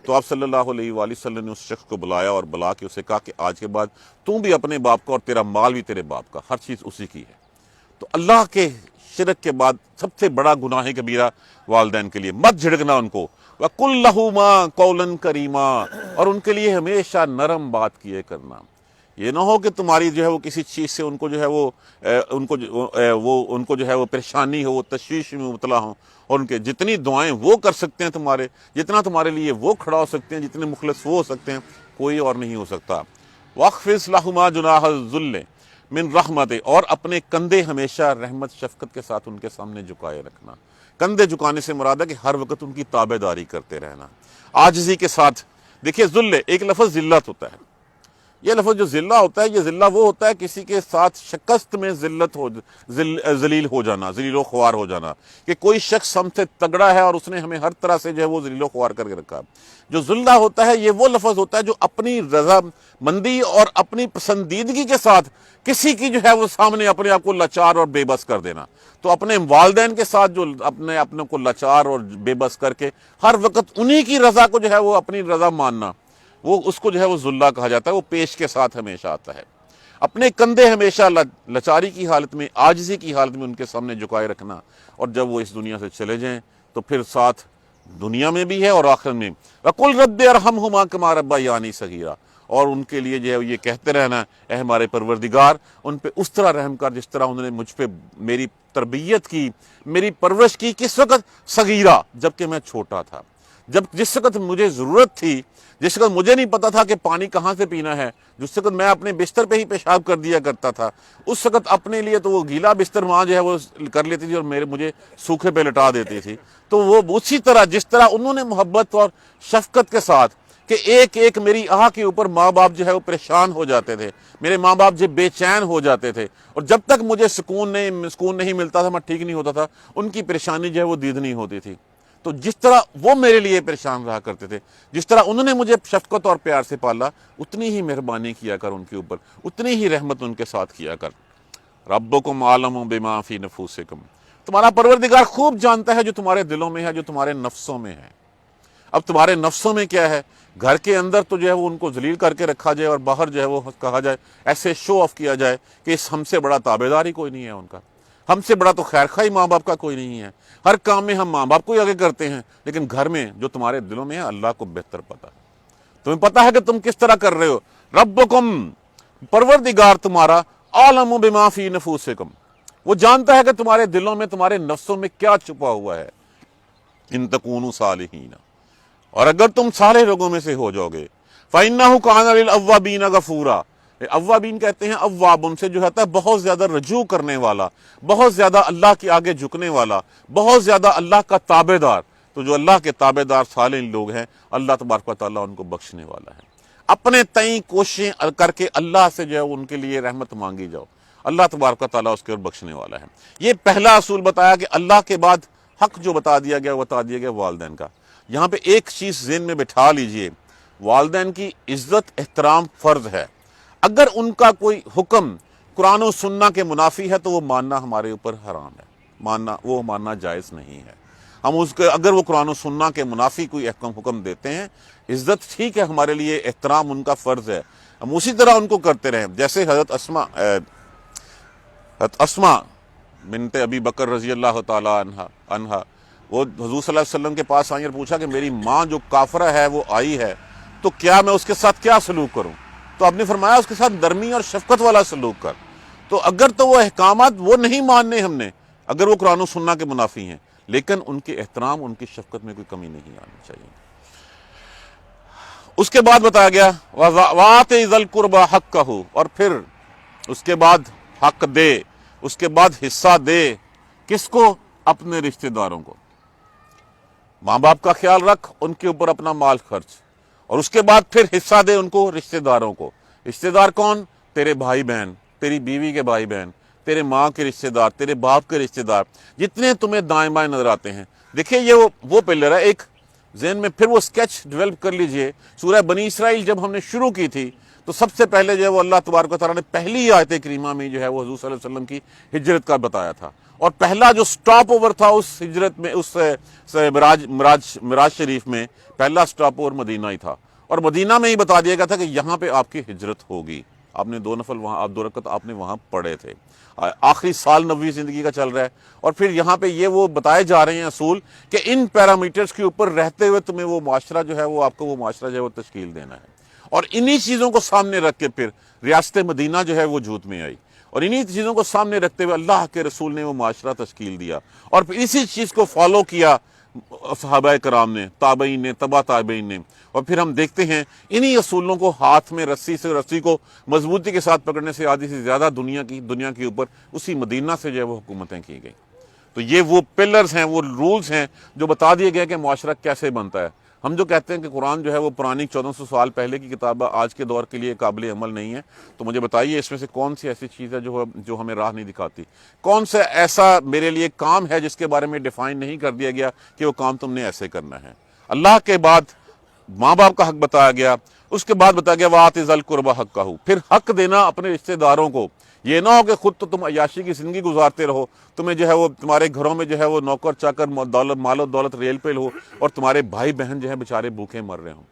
تو آپ صلی اللہ علیہ وآلہ وسلم نے اس شخص کو بلایا اور بلا کے اسے کہا کہ آج کے بعد تم بھی اپنے باپ کا اور تیرا مال بھی تیرے باپ کا، ہر چیز اسی کی ہے. تو اللہ کے شرک کے بعد سب سے بڑا گناہ کبیرہ والدین کے لیے. مت جھڑکنا ان کو. وَقُلْ لَهُمَا قَوْلًا كَرِيمًا، اور ان کے لیے ہمیشہ نرم بات کیے کرنا. یہ نہ ہو کہ تمہاری جو ہے وہ کسی چیز سے ان کو جو ہے ان کو جو ہے وہ پریشانی ہو، وہ تشویش میں مبتلا ہوں، اور ان کے جتنی دعائیں وہ کر سکتے ہیں تمہارے، جتنا تمہارے لیے وہ کھڑا ہو سکتے ہیں، جتنے مخلص وہ ہو سکتے ہیں، کوئی اور نہیں ہو سکتا. وَاخْفِضْ لَهُمَا جُنَاحَ الذُّلِّ مِنْ رَحْمَتِ، اور اپنے کندھے ہمیشہ رحمت شفقت کے ساتھ ان کے سامنے جھکائے رکھنا. کندھے جھکانے سے مراد ہے کہ ہر وقت ان کی تابع داری کرتے رہنا، عاجزی کے ساتھ. دیکھیے ذل، ایک لفظ ذلت ہوتا ہے. یہ لفظ جو ذلہ ہوتا ہے، یہ ذلہ وہ ہوتا ہے کسی کے ساتھ شکست میں ذلیل ہو جانا، ذلیل و خوار ہو جانا، کہ کوئی شخص ہم سے تگڑا ہے اور اس نے ہمیں ہر طرح سے جو ہے وہ ذلیل و خوار کر کے رکھا. جو ذلہ ہوتا ہے یہ وہ لفظ ہوتا ہے جو اپنی رضا مندی اور اپنی پسندیدگی کے ساتھ کسی کی جو ہے وہ سامنے اپنے آپ کو لاچار اور بے بس کر دینا. تو اپنے والدین کے ساتھ جو اپنے کو لاچار اور بے بس کر کے ہر وقت انہی کی رضا کو جو ہے وہ اپنی رضا ماننا، وہ اس کو جو ہے وہ ذلہ کہا جاتا ہے. وہ پیش کے ساتھ ہمیشہ آتا ہے. اپنے کندھے ہمیشہ لاچاری کی حالت میں، عاجزی کی حالت میں ان کے سامنے جھکائے رکھنا. اور جب وہ اس دنیا سے چلے جائیں تو پھر ساتھ دنیا میں بھی ہے اور آخرت میں. وَقُلْ رَبِّ ارْحَمْهُمَا كَمَا رَبَّيَانِي صَغِيرًا، اور ان کے لیے جو ہے یہ کہتے رہنا اے ہمارے پروردگار ان پہ اس طرح رحم کر جس طرح انہوں نے مجھ پہ میری تربیت کی، میری پرورش کی، کس وقت صغیرہ، جبکہ میں چھوٹا تھا، جس وقت مجھے ضرورت تھی، جس وقت مجھے نہیں پتا تھا کہ پانی کہاں سے پینا ہے، جس وقت میں اپنے بستر پہ ہی پیشاب کر دیا کرتا تھا، اس وقت اپنے لیے تو وہ گیلا بستر وہاں جو ہے وہ کر لیتی تھی اور مجھے سوکھے پہ لٹا دیتی تھی۔ تو وہ اسی طرح جس طرح انہوں نے محبت اور شفقت کے ساتھ کہ ایک ایک میری آہ کے اوپر ماں باپ جو ہے وہ پریشان ہو جاتے تھے، میرے ماں باپ جو بے چین ہو جاتے تھے، اور جب تک مجھے سکون نہیں ملتا تھا، میں ٹھیک نہیں ہوتا تھا، ان کی پریشانی جو ہے وہ دید نہیں ہوتی تھی۔ تو جس طرح وہ میرے لیے پریشان رہا کرتے تھے، جس طرح انہوں نے مجھے شفقت اور پیار سے پالا، اتنی ہی مہربانی کیا کر ان کے اوپر، اتنی ہی رحمت ان کے ساتھ کیا کر۔ ربکم عالم بما فی نفوسکم، تمہارا پروردگار خوب جانتا ہے جو تمہارے دلوں میں ہے، جو تمہارے نفسوں میں ہے۔ اب تمہارے نفسوں میں کیا ہے؟ گھر کے اندر تو جو ہے وہ ان کو ذلیل کر کے رکھا جائے، اور باہر جو ہے وہ کہا جائے، ایسے شو آف کیا جائے کہ اس ہم سے بڑا تابع دار ہی کوئی نہیں ہے ان کا، ہم سے بڑا تو خیر خواہ ماں باپ کا کوئی نہیں ہے، ہر کام میں ہم ماں باپ کو ہی آگے کرتے ہیں، لیکن گھر میں جو تمہارے دلوں میں ہے اللہ کو بہتر پتا ہے، تمہیں پتا ہے کہ تم کس طرح کر رہے ہو۔ ربکم، پروردگار تمہارا، عالم بما فی نفوسکم، وہ جانتا ہے کہ تمہارے دلوں میں، تمہارے نفسوں میں کیا چھپا ہوا ہے۔ ان تکونوا صالحین، اور اگر تم صالح لوگوں میں سے ہو جاؤ گے، فإنہ کان للأوابین غفورا، اوابین کہتے ہیں اواب، ان سے جو ہوتا ہے بہت زیادہ رجوع کرنے والا، بہت زیادہ اللہ کے آگے جھکنے والا، بہت زیادہ اللہ کا تابع دار۔ تو جو اللہ کے تابع دار صالح لوگ ہیں، اللہ تبارک و تعالیٰ ان کو بخشنے والا ہے۔ اپنے تئیں کوششیں کر کے اللہ سے جو ہے ان کے لیے رحمت مانگی جاؤ، اللہ تبارک و تعالیٰ اس کے اور بخشنے والا ہے۔ یہ پہلا اصول بتایا کہ اللہ کے بعد حق جو بتا دیا گیا والدین کا۔ یہاں پہ ایک چیز ذہن میں بٹھا لیجئے، والدین کی عزت احترام فرض ہے۔ اگر ان کا کوئی حکم قرآن و سنہ کے منافی ہے تو وہ ماننا ہمارے اوپر حرام ہے، وہ ماننا جائز نہیں ہے۔ ہم اس کے اگر وہ قرآن و سنہ کے منافی کوئی حکم دیتے ہیں، عزت ٹھیک ہے ہمارے لیے، احترام ان کا فرض ہے، ہم اسی طرح ان کو کرتے رہیں۔ جیسے حضرت اسماء بنت ابی بکر رضی اللہ تعالی عنہا، وہ حضور صلی اللہ علیہ وسلم کے پاس آئی اور پوچھا کہ میری ماں جو کافرہ ہے وہ آئی ہے، تو کیا میں اس کے ساتھ کیا سلوک کروں؟ تو آپ نے فرمایا اس کے ساتھ نرمی اور شفقت والا سلوک کر۔ تو اگر تو وہ احکامات وہ نہیں ماننے ہم نے، اگر وہ قرآن و سنہ کے منافی ہیں، لیکن ان کے احترام، ان کی شفقت میں کوئی کمی نہیں آنی چاہیے۔ اس کے بعد بتایا گیا وَآتِ ذَا الْقُرْبَى حَقَّهُ، اور پھر اس کے بعد حق دے، اس کے بعد حصہ دے، کس کو؟ اپنے رشتہ داروں کو۔ ماں باپ کا خیال رکھ، ان کے اوپر اپنا مال خرچ، اور اس کے بعد پھر حصہ دے ان کو، رشتہ داروں کو۔ رشتہ دار کون؟ تیرے بھائی بہن، تیری بیوی کے بھائی بہن، تیرے ماں کے رشتہ دار، تیرے باپ کے رشتہ دار، جتنے تمہیں دائیں بائیں نظر آتے ہیں۔ دیکھیں یہ وہ پلر ہے، ایک ذہن میں پھر وہ سکیچ ڈیولپ کر لیجئے۔ سورہ بنی اسرائیل جب ہم نے شروع کی تھی تو سب سے پہلے جو ہے وہ اللہ تبارک و تعالیٰ نے پہلی آیت کریمہ میں جو ہے وہ حضور صلی اللہ علیہ وسلم کی ہجرت کا بتایا تھا، اور پہلا جو سٹاپ اوور تھا اس ہجرت میں، اس معراج شریف میں پہلا سٹاپ اوور مدینہ ہی تھا، اور مدینہ میں ہی بتا دیا گیا تھا کہ یہاں پہ آپ کی ہجرت ہوگی۔ آپ نے 2 نفل وہاں، آپ 2 رکعت آپ نے وہاں پڑھے تھے۔ آخری سال نبوی زندگی کا چل رہا ہے، اور پھر یہاں پہ یہ وہ بتائے جا رہے ہیں اصول کہ ان پیرامیٹرز کے اوپر رہتے ہوئے تمہیں وہ معاشرہ جو ہے وہ آپ کو وہ معاشرہ جو ہے وہ تشکیل دینا ہے، اور انہی چیزوں کو سامنے رکھ کے پھر ریاست مدینہ جو ہے وہ وجود میں آئی، اور انہی چیزوں کو سامنے رکھتے ہوئے اللہ کے رسول نے وہ معاشرہ تشکیل دیا، اور پھر اسی چیز کو فالو کیا صحابہ کرام نے، تابعین نے، تبع تابعین نے، اور پھر ہم دیکھتے ہیں انہی اصولوں کو ہاتھ میں رسی کو مضبوطی کے ساتھ پکڑنے سے آدھی سے زیادہ دنیا کے اوپر اسی مدینہ سے جو ہے وہ حکومتیں کی گئی۔ تو یہ وہ پلرز ہیں، وہ رولز ہیں جو بتا دیے گئے کہ معاشرہ کیسے بنتا ہے۔ ہم جو کہتے ہیں کہ قرآن جو ہے وہ پرانی 1400 سال پہلے کی کتاب آج کے دور کے لیے قابل عمل نہیں ہے، تو مجھے بتائیے اس میں سے کون سی ایسی چیز ہے جو ہمیں راہ نہیں دکھاتی؟ کون سا ایسا میرے لیے کام ہے جس کے بارے میں ڈیفائن نہیں کر دیا گیا کہ وہ کام تم نے ایسے کرنا ہے؟ اللہ کے بعد ماں باپ کا حق بتایا گیا، اس کے بعد بتایا گیا وَآتِ ذَا الْقُرْبَى حَقَّهُ، پھر حق دینا اپنے رشتہ داروں کو۔ یہ نہ ہو کہ خود تو تم عیاشی کی زندگی گزارتے رہو، تمہیں جو ہے وہ تمہارے گھروں میں جو ہے وہ نوکر چاکر مال و دولت ریل پیل ہو، اور تمہارے بھائی بہن جو ہے بیچارے بھوکے مر رہے ہوں۔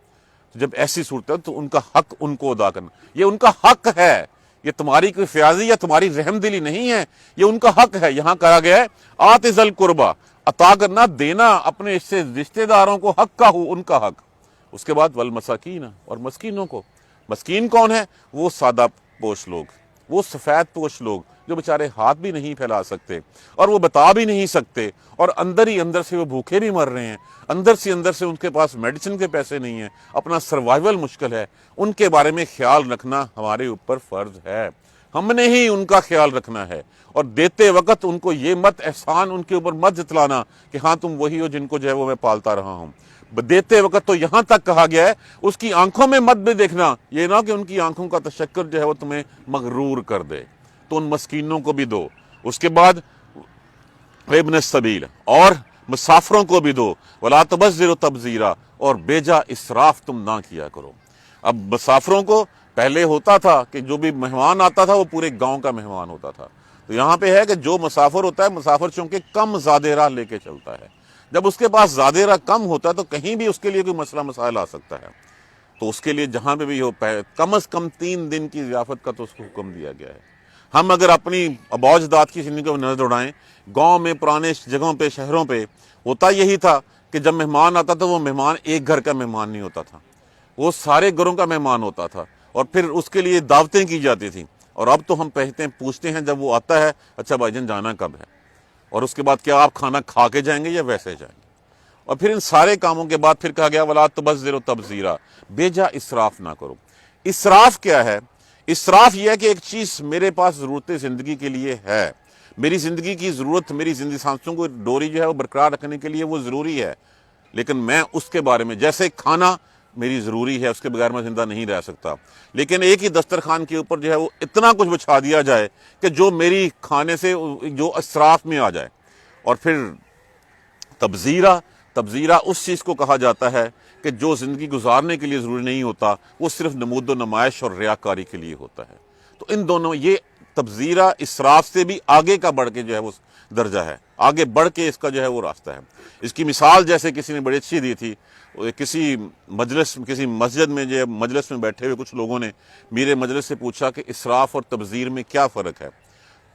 جب ایسی صورت ہے تو ان کا حق ان کو ادا کرنا، یہ ان کا حق ہے، یہ تمہاری کوئی فیاضی یا تمہاری رحم دلی نہیں ہے، یہ ان کا حق ہے۔ یہاں کہا گیا ہے آتِ ذَا الْقُرْبَى، عطا کرنا، دینا اپنے رشتہ داروں کو، حق کا ہو، ان کا حق۔ اس کے بعد والمساکین، اور مسکینوں کو۔ مسکین کون ہے؟ وہ سادہ پوش لوگ، وہ سفید پوش لوگ جو بیچارے ہاتھ بھی نہیں پھیلا سکتے اور وہ بتا بھی نہیں سکتے، اور اندر ہی اندر سے وہ بھوکے بھی مر رہے ہیں، اندر سے ان کے پاس میڈیسن کے پیسے نہیں ہیں، اپنا سروائیول مشکل ہے۔ ان کے بارے میں خیال رکھنا ہمارے اوپر فرض ہے، ہم نے ہی ان کا خیال رکھنا ہے، اور دیتے وقت ان کو یہ مت احسان ان کے اوپر مت جتلانا کہ ہاں تم وہی ہو جن کو جو ہے وہ میں پالتا رہا ہوں۔ دیتے وقت تو یہاں تک کہا گیا ہے اس کی آنکھوں میں مت بھی دیکھنا، یہ نہ کہ ان کی آنکھوں کا تشکر جو ہے وہ تمہیں مغرور کر دے، تو ان مسکینوں کو بھی دو۔ اس کے بعد ابن السبیل، اور مسافروں کو بھی دو، ولا تبذروا تبذیرا، اور بیجا اسراف تم نہ کیا کرو۔ اب مسافروں کو پہلے ہوتا تھا کہ جو بھی مہمان آتا تھا وہ پورے گاؤں کا مہمان ہوتا تھا، تو یہاں پہ ہے کہ جو مسافر ہوتا ہے، مسافر چونکہ کم زیادہ راہ لے کے چلتا ہے، جب اس کے پاس زیادہ راہ کم ہوتا ہے تو کہیں بھی اس کے لیے کوئی مسئلہ مسائل آ سکتا ہے، تو اس کے لیے جہاں پہ بھی ہو کم از کم 3 دن کی ضیافت کا تو اس کو حکم دیا گیا ہے۔ ہم اگر اپنی اباؤ اجداد کی زندگی کو نظر دوڑائیں، گاؤں میں پرانے جگہوں پہ شہروں پہ ہوتا یہی تھا کہ جب مہمان آتا تھا وہ مہمان ایک گھر کا مہمان نہیں ہوتا تھا، وہ سارے گھروں کا مہمان ہوتا تھا، اور پھر اس کے لیے دعوتیں کی جاتی تھیں۔ اور اب تو ہم پوچھتے ہیں جب وہ آتا ہے، اچھا بھائی جان جانا کب ہے، اور اس کے بعد کیا آپ کھانا کھا کے جائیں گے یا ویسے جائیں گے؟ اور پھر ان سارے کاموں کے بعد پھر کہا گیا ولا تبذروا تبذیرا، بیجا اسراف نہ کرو۔ اسراف کیا ہے؟ اسراف یہ ہے کہ ایک چیز میرے پاس ضرورت زندگی کے لیے ہے، میری زندگی کی ضرورت، میری زندگی سانسوں کو ڈوری جو ہے وہ برقرار رکھنے کے لیے وہ ضروری ہے، لیکن میں اس کے بارے میں، جیسے کھانا میری ضروری ہے، اس کے بغیر میں زندہ نہیں رہ سکتا، لیکن ایک ہی دسترخوان کے اوپر جو ہے وہ اتنا کچھ بچھا دیا جائے کہ جو میری کھانے سے جو اسراف میں آ جائے۔ اور پھر تبذیرہ اس چیز کو کہا جاتا ہے کہ جو زندگی گزارنے کے لیے ضروری نہیں ہوتا، وہ صرف نمود و نمائش اور ریاکاری کے لیے ہوتا ہے۔ تو ان دونوں، یہ تبذیرہ اسراف سے بھی آگے کا بڑھ کے جو ہے وہ درجہ ہے، آگے بڑھ کے اس کا جو ہے وہ راستہ ہے۔ اس کی مثال جیسے کسی نے بڑی اچھی دی تھی، کسی مسجد میں جو مجلس میں بیٹھے ہوئے کچھ لوگوں نے میرے مجلس سے پوچھا کہ اسراف اور تبذیر میں کیا فرق ہے،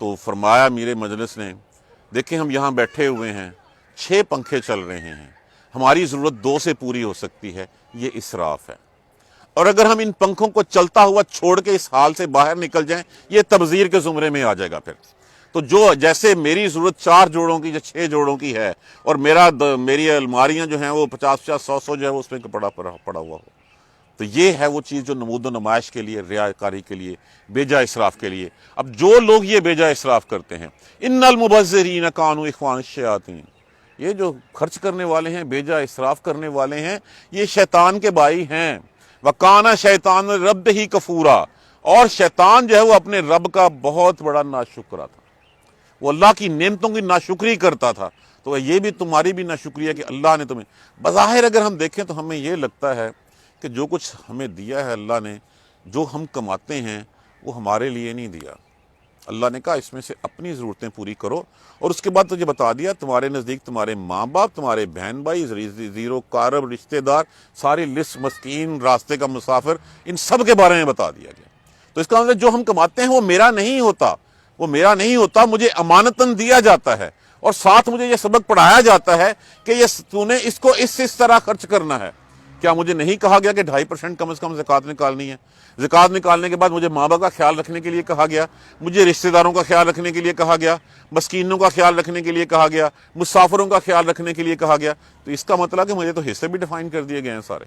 تو فرمایا میرے مجلس نے، دیکھیں ہم یہاں بیٹھے ہوئے ہیں، 6 پنکھے چل رہے ہیں، ہماری ضرورت 2 سے پوری ہو سکتی ہے، یہ اسراف ہے، اور اگر ہم ان پنکھوں کو چلتا ہوا چھوڑ کے اس حال سے باہر نکل جائیں، یہ تبذیر کے زمرے میں آ جائے گا۔ پھر تو جو جیسے میری ضرورت 4 جوڑوں کی یا 6 جوڑوں کی ہے، اور میری الماریاں جو ہیں وہ 50 100 جو ہے وہ اس میں پڑا ہوا ہو، تو یہ ہے وہ چیز جو نمود و نمائش کے لیے، ریاکاری کے لیے، بیجا اسراف کے لیے۔ اب جو لوگ یہ بیجا اسراف کرتے ہیں، ان المبذرین کانوا اخوان الشیاطین، یہ جو خرچ کرنے والے ہیں، بیجا اسراف کرنے والے ہیں، یہ شیطان کے بھائی ہیں۔ وَقَانَ شیطان رَبِّهِ کفورا، اور شیطان جو ہے وہ اپنے رب کا بہت بڑا ناشکرا تھا، وہ اللہ کی نعمتوں کی ناشکری کرتا تھا۔ تو یہ بھی تمہاری بھی ناشکری ہے کہ اللہ نے تمہیں، بظاہر اگر ہم دیکھیں تو ہمیں یہ لگتا ہے کہ جو کچھ ہمیں دیا ہے اللہ نے، جو ہم کماتے ہیں وہ ہمارے لیے نہیں دیا، اللہ نے کہا اس میں سے اپنی ضرورتیں پوری کرو، اور اس کے بعد تجھے بتا دیا تمہارے نزدیک تمہارے ماں باپ، تمہارے بہن بھائی، زیرو کارب رشتہ دار، ساری لسٹ، مسکین، راستے کا مسافر، ان سب کے بارے میں بتا دیا گیا۔ تو اس کا مطلب جو ہم کماتے ہیں وہ میرا نہیں ہوتا، مجھے امانتاً دیا جاتا ہے، اور ساتھ مجھے یہ سبق پڑھایا جاتا ہے کہ یہ تو نے اس کو اس طرح خرچ کرنا ہے۔ کیا مجھے نہیں کہا گیا کہ 2.5% کم از کم زکوٰۃ نکالنی ہے؟ زکوٰۃ نکالنے کے بعد مجھے ماں باپ کا خیال رکھنے کے لیے کہا گیا، مجھے رشتہ داروں کا خیال رکھنے کے لیے کہا گیا، مسکینوں کا خیال رکھنے کے لیے کہا گیا، مسافروں کا خیال رکھنے کے لیے کہا گیا۔ تو اس کا مطلب کہ مجھے تو حصے بھی ڈیفائن کر دیے گئے ہیں سارے،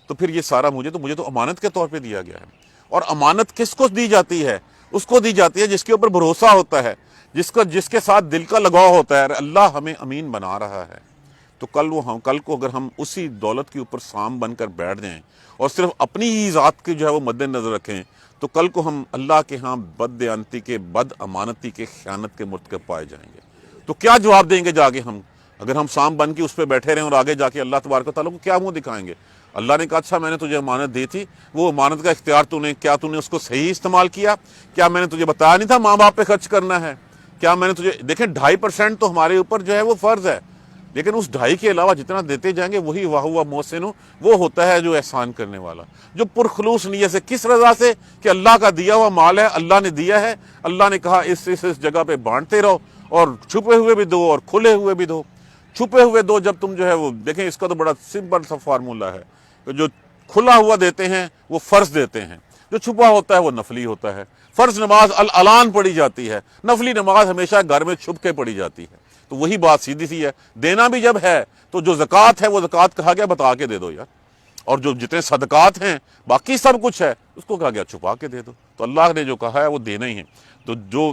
تو پھر یہ سارا مجھے تو امانت کے طور پہ دیا گیا ہے۔ اور امانت کس کو دی جاتی ہے؟ اس کو دی جاتی ہے جس کے اوپر بھروسہ ہوتا ہے، جس کے ساتھ دل کا لگاؤ ہوتا ہے، اللہ ہمیں امین بنا رہا ہے۔ تو کل کو اگر ہم اسی دولت کے اوپر سام بن کر بیٹھ جائیں اور صرف اپنی ہی ذات کی جو ہے وہ مد نظر رکھیں، تو کل کو ہم اللہ کے ہاں بد دیانتی کے، بد امانتی کے، خیانت کے مرتکب پائے جائیں گے۔ تو کیا جواب دیں گے جا کے ہم، اگر ہم سام بن کے اس پہ بیٹھے رہیں اور آگے جا کے اللہ تبارک و تعالیٰ کو کیا منہ دکھائیں گے؟ اللہ نے کہا اچھا میں نے تجھے امانت دی تھی، وہ امانت کا اختیار کیا تو نے اس کو صحیح استعمال کیا؟ کیا میں نے تجھے بتایا نہیں تھا ماں باپ پہ خرچ کرنا ہے؟ کیا میں نے تجھے، دیکھیں 2.5% تو ہمارے اوپر جو ہے وہ فرض ہے، لیکن اس 2.5 کے علاوہ جتنا دیتے جائیں گے وہی واہ محسن، وہ ہوتا ہے جو احسان کرنے والا، جو پرخلوص نیت سے، کس رضا سے؟ کہ اللہ کا دیا ہوا مال ہے، اللہ نے دیا ہے، اللہ نے کہا اس جگہ پہ بانٹتے رہو، اور چھپے ہوئے بھی دو اور کھلے ہوئے بھی دو۔ چھپے ہوئے دو جب تم جو ہے وہ دیکھیں، اس کا تو بڑا سمپل سا فارمولہ ہے کہ جو کھلا ہوا دیتے ہیں وہ فرض دیتے ہیں، جو چھپا ہوتا ہے وہ نفلی ہوتا ہے۔ فرض نماز الاعلان پڑھی جاتی ہے، نفلی نماز ہمیشہ گھر میں چھپ کے پڑھی جاتی ہے۔ تو وہی بات سیدھی سی ہے، دینا بھی جب ہے تو جو زکوٰۃ ہے وہ زکوٰۃ کہا گیا بتا کے دے دو یار، اور جو جتنے صدقات ہیں باقی سب کچھ ہے اس کو کہا گیا چھپا کے دے دو۔ تو اللہ نے جو کہا ہے وہ دینا ہی ہے۔ تو جو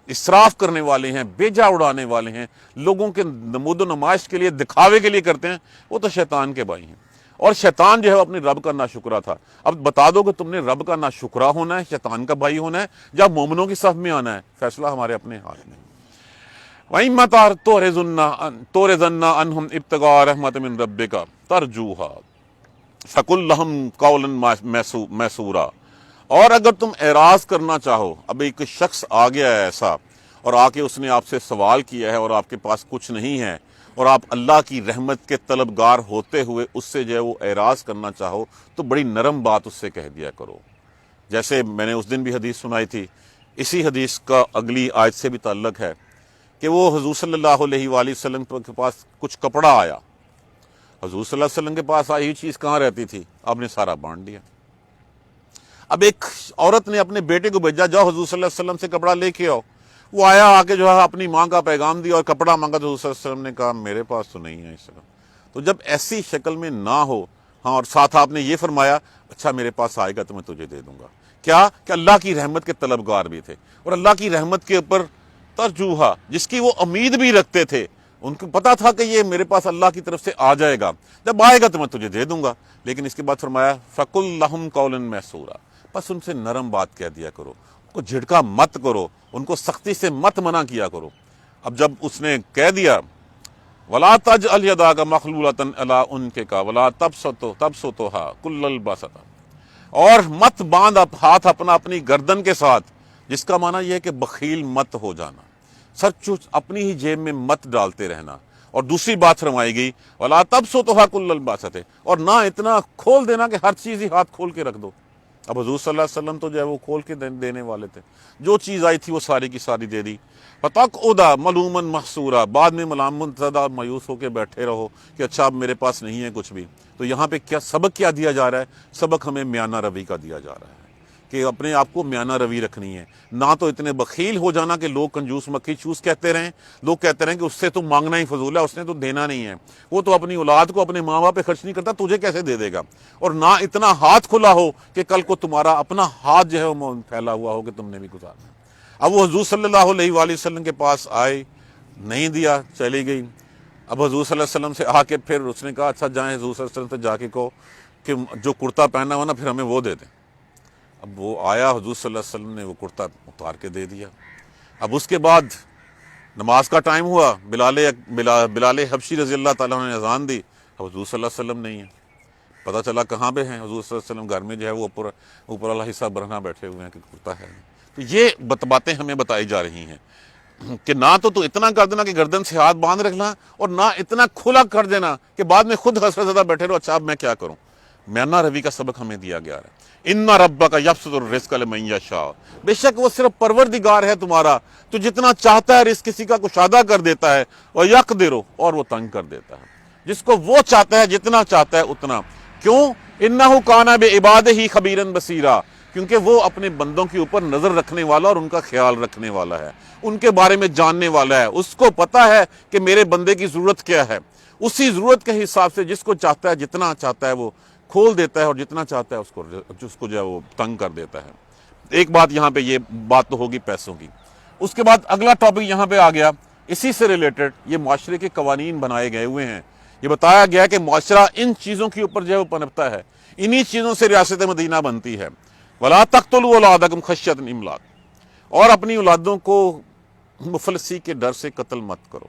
اسراف کرنے والے ہیں، بیجا اڑانے والے ہیں، لوگوں کے نمود و نمائش کے لیے، دکھاوے کے لیے کرتے ہیں، وہ تو شیطان کے بھائی ہیں۔ اور شیطان جو ہے اپنی رب کا ناشکرا تھا۔ اب بتا دو کہ تم نے رب کا ناشکرا ہونا ہے، شیطان کا بھائی ہونا ہے، یا مومنوں کی صف میں آنا ہے، فیصلہ ہمارے اپنے ہاتھ میں۔ وَإِمَّا تُعْرِضَنَّ عَنْهُمْ ابْتِغَاءَ رَحْمَةٍ مِّن رَّبِّكَ تَرْجُوهَا فَقُل لَّهُمْ قَوْلًا مَّيْسُورًا۔ اور اگر تم اعراض کرنا چاہو، اب ایک شخص آ گیا ہے ایسا اور آ کے اس نے آپ سے سوال کیا ہے اور آپ کے پاس کچھ نہیں ہے، اور آپ اللہ کی رحمت کے طلبگار ہوتے ہوئے اس سے جو ہے وہ اعراض کرنا چاہو، تو بڑی نرم بات اس سے کہہ دیا کرو۔ جیسے میں نے اس دن بھی حدیث سنائی تھی، اسی حدیث کا اگلی آیت سے بھی تعلق ہے کہ وہ حضور صلی اللہ علیہ وآلہ وسلم کے پاس کچھ کپڑا آیا۔ حضور صلی اللہ علیہ وسلم کے پاس آئی ہوئی چیز کہاں رہتی تھی؟ آپ نے سارا بانٹ دیا۔ اب ایک عورت نے اپنے بیٹے کو بھیجا، جاؤ حضور صلی اللہ علیہ وسلم سے کپڑا لے کے آؤ۔ وہ آیا، آ کے جو ہے اپنی ماں کا پیغام دیا اور کپڑا مانگا، تو حضور صلی اللہ علیہ وسلم نے کہا میرے پاس تو نہیں ہے اس طرح۔ تو جب ایسی شکل میں نہ ہو، ہاں، اور ساتھ آپ نے یہ فرمایا اچھا میرے پاس آئے گا تو میں تجھے دے دوں گا، کیا کہ اللہ کی رحمت کے طلبگار بھی تھے، اور اللہ کی رحمت کے اوپر ترجوہا، جس کی وہ امید بھی رکھتے تھے، ان کو پتا تھا کہ یہ میرے پاس اللہ کی طرف سے آ جائے گا، جب آئے گا تو میں تجھے دے دوں گا۔ لیکن اس کے بعد فرمایا فَقُل لَّهُمْ قَوْلًا مَّيْسُورًا، بس ان سے نرم بات کہہ دیا کرو، ان کو جھڑکا مت کرو، ان کو سختی سے مت منع کیا کرو۔ اب جب اس نے کہہ دیا وَلَا تَجْعَلْ يَدَاكَ مَغْلُولَةً إِلَىٰ عُنُقِكَ وَلَا تَبْسُطْهَا كُلَّ الْبَسْطِ، اور مت باندھ ہاتھ اپنا اپنی گردن کے ساتھ، جس کا معنی یہ ہے کہ بخیل مت ہو جانا، سر چوچ اپنی ہی جیب میں مت ڈالتے رہنا۔ اور دوسری بات فرمائی گئی وَلَا تَبْسُطْهَا كُلَّ الْبَسْطِ، اور نہ اتنا کھول دینا کہ ہر چیز ہی ہاتھ کھول کے رکھ دو۔ اب حضور صلی اللہ علیہ وسلم تو جو ہے وہ کھول کے دینے والے تھے، جو چیز آئی تھی وہ ساری کی ساری دے دی۔ فَتَقْعُدَ مَلُومًا مَحْسُورًا، بعد میں ملام زدہ مایوس ہو کے بیٹھے رہو کہ اچھا اب میرے پاس نہیں ہے کچھ بھی۔ تو یہاں پہ کیا سبق کیا دیا جا رہا ہے؟ سبق ہمیں میانہ روی کا دیا جا رہا ہے کہ اپنے آپ کو میانہ روی رکھنی ہے، نہ تو اتنے بخیل ہو جانا کہ لوگ کنجوس مکھی چوس کہتے رہیں، لوگ کہتے رہیں کہ اس سے تو مانگنا ہی فضول ہے، اس نے تو دینا نہیں ہے، وہ تو اپنی اولاد کو اپنے ماں باپ پہ خرچ نہیں کرتا، تجھے کیسے دے دے گا۔ اور نہ اتنا ہاتھ کھلا ہو کہ کل کو تمہارا اپنا ہاتھ جو ہے وہ پھیلا ہوا ہو کہ تم نے بھی گزارنا۔ اب وہ حضور صلی اللہ علیہ وآلہ وسلم کے پاس آئے، نہیں دیا، چلی گئی۔ اب حضور صلی اللہ علیہ وسلم سے آ کے پھر اس نے کہا اچھا جائیں حضور صلی اللہ علیہ وسلم سے جا کے کہو کہ جو کرتا پہنا ہوا نا پھر ہمیں وہ دے دیں۔ اب وہ آیا، حضور صلی اللہ علیہ وسلم نے وہ کرتا اتار کے دے دیا۔ اب اس کے بعد نماز کا ٹائم ہوا، بلال حبشی رضی اللہ تعالیٰ عنہ نے اذان دی، اب حضور صلی اللہ علیہ وسلم نہیں ہے، پتہ چلا کہاں پہ ہیں حضور صلی اللہ علیہ وسلم، گھر میں جو ہے وہ اوپر والا حصہ برہنہ بیٹھے ہوئے ہیں کہ کرتا ہے۔ تو یہ باتیں ہمیں بتائی جا رہی ہیں کہ نہ تو اتنا کر دینا کہ گردن سے ہاتھ باندھ رکھنا، اور نہ اتنا کھلا کر دینا کہ بعد میں خود حسرت زدہ بیٹھے رہو اچھا اب میں کیا کروں۔ میانہ روی کا سبق ہمیں دیا گیا ہے۔ اِنَّ رَبَّكَ يَبْسُطُ الرِّزْقَ لِمَن يَشَاءُ، بے شک وہ صرف پروردگار ہے تمہارا، تو جتنا چاہتا ہے رزق کسی کا کشادہ کر دیتا ہے، وَيَقْدِرُ، اور وہ تنگ کر دیتا ہے، جس کو وہ چاہتا ہے جتنا چاہتا ہے اتنا۔ کیوں؟ إِنَّهُ كَانَ بِعِبَادِهِ خَبِيرًا بَصِيرًا، کیونکہ وہ اپنے بندوں کے اوپر نظر رکھنے والا اور ان کا خیال رکھنے والا ہے، ان کے بارے میں جاننے والا ہے، اس کو پتہ ہے کہ میرے بندے کی ضرورت کیا ہے، اسی ضرورت کے حساب سے جس کو چاہتا ہے جتنا چاہتا ہے وہ کھول دیتا ہے، اور جتنا چاہتا ہے اس کو جو ہے وہ تنگ کر دیتا ہے۔ ایک بات یہاں پہ یہ بات تو ہوگی پیسوں کی۔ اس کے بعد اگلا ٹاپک یہاں پہ آ گیا، اسی سے ریلیٹڈ یہ معاشرے کے قوانین بنائے گئے ہوئے ہیں۔ یہ بتایا گیا کہ معاشرہ ان چیزوں کے اوپر جو ہے وہ پنپتا ہے، انہی چیزوں سے ریاست مدینہ بنتی ہے۔ وَلَا تَقْتُلُوا أَوْلَادَكُمْ خَشْيَةَ إِمْلَاقٍ، اور اپنی اولادوں کو مفلسی کے ڈر سے قتل مت کرو۔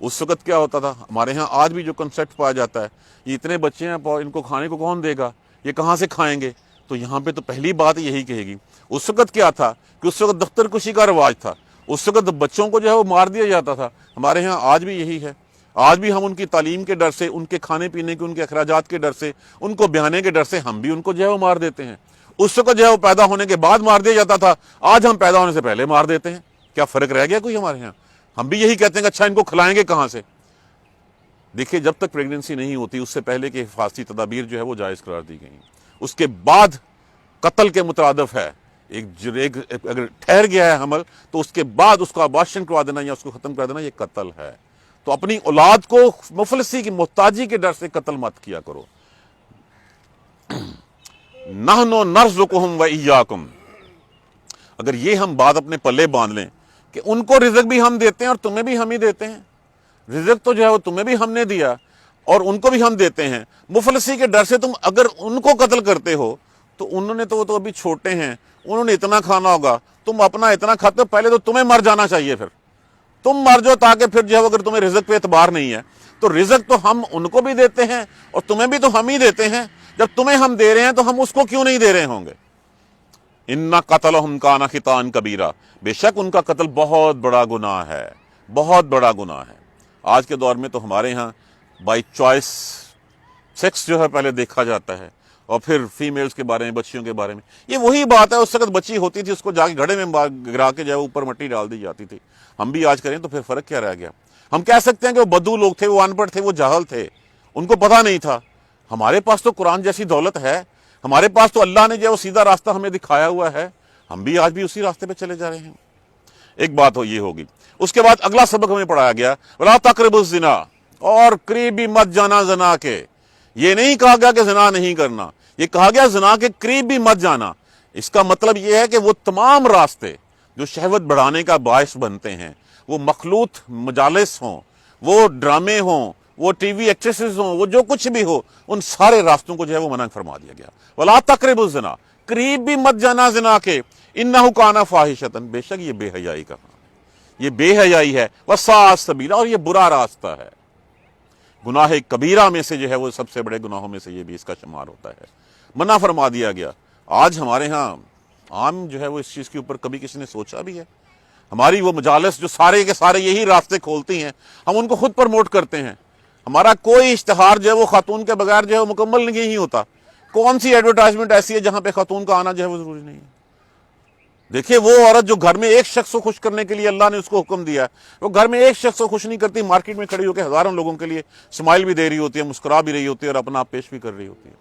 اس وقت کیا ہوتا تھا، ہمارے ہاں آج بھی جو کنسیپٹ پایا جاتا ہے، یہ اتنے بچے ہیں ان کو کھانے کو کون دے گا، یہ کہاں سے کھائیں گے، تو یہاں پہ تو پہلی بات یہی کہے گی۔ اس وقت کیا تھا کہ اس وقت دفتر کشی کا رواج تھا، اس وقت بچوں کو جو ہے وہ مار دیا جاتا تھا۔ ہمارے ہاں آج بھی یہی ہے، آج بھی ہم ان کی تعلیم کے ڈر سے، ان کے کھانے پینے کے، ان کے اخراجات کے ڈر سے، ان کو بیانے کے ڈر سے ہم بھی ان کو جو ہے وہ مار دیتے ہیں۔ اس وقت جو ہے وہ پیدا ہونے کے بعد مار دیا جاتا تھا، آج ہم پیدا ہونے سے پہلے مار دیتے ہیں۔ کیا فرق رہ گیا کوئی ہمارے ہاں؟ ہم بھی یہی کہتے ہیں کہ اچھا ان کو کھلائیں گے کہاں سے۔ دیکھیے جب تک پریگننسی نہیں ہوتی اس سے پہلے کہ حفاظتی تدابیر جو ہے وہ جائز قرار دی گئی، اس کے بعد قتل کے مترادف ہے، اگر ٹھہر گیا ہے حمل تو اس کے بعد اس کا ابارشن کروا دینا یا اس کو ختم کر دینا یہ قتل ہے۔ تو اپنی اولاد کو مفلسی کی محتاجی کے ڈر سے قتل مت کیا کرو۔ نحن نرزقہم و ایاکم، اگر یہ ہم بات اپنے پلے باندھ لیں کہ ان کو رزق بھی ہم دیتے ہیں اور تمہیں بھی ہم ہی دیتے ہیں، رزق تو جو ہے وہ تمہیں بھی ہم نے دیا اور ان کو بھی ہم دیتے ہیں، مفلسی کے ڈر سے تم اگر ان کو قتل کرتے ہو تو انہوں نے تو وہ تو ابھی چھوٹے ہیں، انہوں نے اتنا کھانا ہوگا، تم اپنا اتنا کھاتے ہو، پہلے تو تمہیں مر جانا چاہیے، پھر تم مر جاؤ تاکہ پھر جو ہے اگر تمہیں رزق پہ اعتبار نہیں ہے تو رزق تو ہم ان کو بھی دیتے ہیں اور تمہیں بھی تو ہم ہی دیتے ہیں، جب تمہیں ہم دے رہے ہیں تو ہم اس کو کیوں نہیں دے رہے ہوں گے؟ اِنَّ قَتْلَهُمْ كَانَ خِطْئًا كَبِيرًا، بے شک ان کا قتل بہت بڑا گناہ ہے، بہت بڑا گناہ ہے۔ آج کے دور میں تو ہمارے ہاں بائی چوائس سیکس جو ہے پہلے دیکھا جاتا ہے اور پھر فیمیلز کے بارے میں، بچیوں کے بارے میں، یہ وہی بات ہے اس وقت بچی ہوتی تھی اس کو جا کے گھڑے میں گرا کے جو ہے اوپر مٹی ڈال دی جاتی تھی، ہم بھی آج کریں تو پھر فرق کیا رہ گیا؟ ہم کہہ سکتے ہیں کہ وہ بدو لوگ تھے، وہ ان پڑھ تھے، وہ جاہل تھے، ان کو پتہ نہیں تھا۔ ہمارے پاس تو قرآن جیسی دولت ہے، ہمارے پاس تو اللہ نے جو ہے وہ سیدھا راستہ ہمیں دکھایا ہوا ہے، ہم بھی آج بھی اسی راستے پہ چلے جا رہے ہیں۔ ایک بات یہ ہوگی۔ اس کے بعد اگلا سبق ہمیں پڑھایا گیا وَلَا تَقْرَبُوا الزِّنَا، اور قریب بھی مت جانا زنا کے۔ یہ نہیں کہا گیا کہ زنا نہیں کرنا، یہ کہا گیا زنا کے قریب بھی مت جانا۔ اس کا مطلب یہ ہے کہ وہ تمام راستے جو شہوت بڑھانے کا باعث بنتے ہیں، وہ مخلوط مجالس ہوں، وہ ڈرامے ہوں، وہ ٹی وی ایکٹریسز ہوں، وہ جو کچھ بھی ہو، ان سارے راستوں کو جو ہے وہ منع فرما دیا گیا۔ وَلَا تَقْرَبُوا الزِّنَا، قریب بھی مت جانا زنا کے، إِنَّهُ كَانَ فَاحِشَةً، بے شک یہ بے حیائی کا کام ہے، یہ بے حیائی ہے، وَسَاءَ سَبِيلًا، اور یہ برا راستہ ہے۔ گناہ کبیرہ میں سے جو ہے وہ سب سے بڑے گناہوں میں سے یہ بھی اس کا شمار ہوتا ہے، منع فرما دیا گیا۔ آج ہمارے ہاں عام جو ہے وہ اس چیز کے اوپر کبھی کسی نے سوچا بھی ہے؟ ہماری وہ مجالس جو سارے کے سارے یہی راستے کھولتی ہیں، ہم ان کو خود پروموٹ کرتے ہیں۔ ہمارا کوئی اشتہار جو ہے وہ خاتون کے بغیر جو ہے وہ مکمل نہیں ہوتا۔ کون سی ایڈورٹائزمنٹ ایسی ہے جہاں پہ خاتون کا آنا جو ہے وہ ضروری نہیں ہے؟ دیکھیے وہ عورت جو گھر میں ایک شخص کو خوش کرنے کے لیے اللہ نے اس کو حکم دیا، وہ گھر میں ایک شخص کو خوش نہیں کرتی، مارکیٹ میں کھڑی ہو کے ہزاروں لوگوں کے لیے اسمائل بھی دے رہی ہوتی ہے، مسکرا بھی رہی ہوتی ہے اور اپنا آپ پیش بھی کر رہی ہوتی ہے۔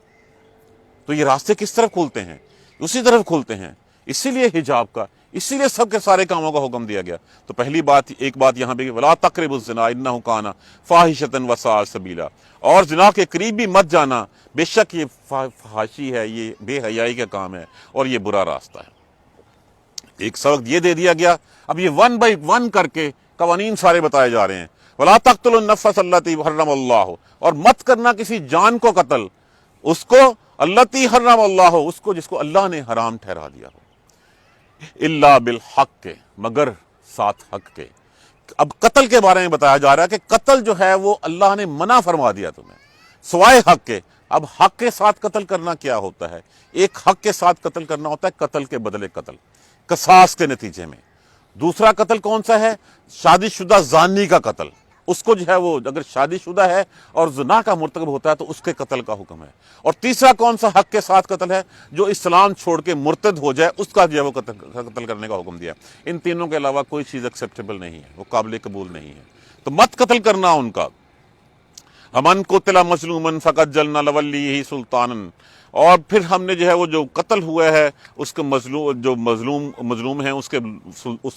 تو یہ راستے کس طرف کھولتے ہیں؟ اسی طرف کھولتے ہیں۔ اسی لیے حجاب کا، اسی لیے سب کے سارے کاموں کا حکم دیا گیا۔ تو پہلی بات، ایک بات یہاں پہ وَلَا تَقْرَبُوا الزِّنَا إِنَّهُ كَانَ فَاحِشَةً وَسَاءَ سَبِيلًا، اور زنا کے قریب بھی مت جانا، بے شک یہ فحاشی ہے، یہ بے حیائی کا کام ہے اور یہ برا راستہ ہے۔ ایک سبق یہ دے دیا گیا، اب یہ ون بائی ون کر کے قوانین سارے بتائے جا رہے ہیں۔ وَلَا تَقْتُلُوا النَّفْسَ الَّتِي حَرَّمَ اللَّهُ، اور مت کرنا کسی جان کو قتل، اس کو الَّتِي حَرَّمَ اللَّهُ، اس کو جس کو اللہ نے حرام ٹھہرا دیا ہو، الا بالحق، مگر ساتھ حق کے۔ اب قتل کے بارے میں بتایا جا رہا ہے کہ قتل جو ہے وہ اللہ نے منع فرما دیا تمہیں سوائے حق کے۔ اب حق کے ساتھ قتل کرنا کیا ہوتا ہے؟ ایک حق کے ساتھ قتل کرنا ہوتا ہے قتل کے بدلے قتل، قصاص کے نتیجے میں۔ دوسرا قتل کون سا ہے؟ شادی شدہ زانی کا قتل، اس کو جو ہے وہ اگر شادی شدہ ہے اور زنا کا مرتکب ہوتا ہے تو اس کے قتل کا حکم ہے۔ اور تیسرا کون سا حق کے ساتھ قتل ہے؟ جو اسلام چھوڑ کے مرتد ہو جائے اس کا جو ہے وہ قتل کرنے کا حکم دیا۔ ان تینوں کے علاوہ کوئی چیز ایکسیپٹیبل نہیں ہے، وہ قابل قبول نہیں ہے، تو مت قتل کرنا ان کا۔ امن قتل مظلوما فقد جلنا لولیہ سلطانا، اور پھر ہم نے جو ہے وہ جو قتل ہوا ہے اس کے مظلوم ہیں اس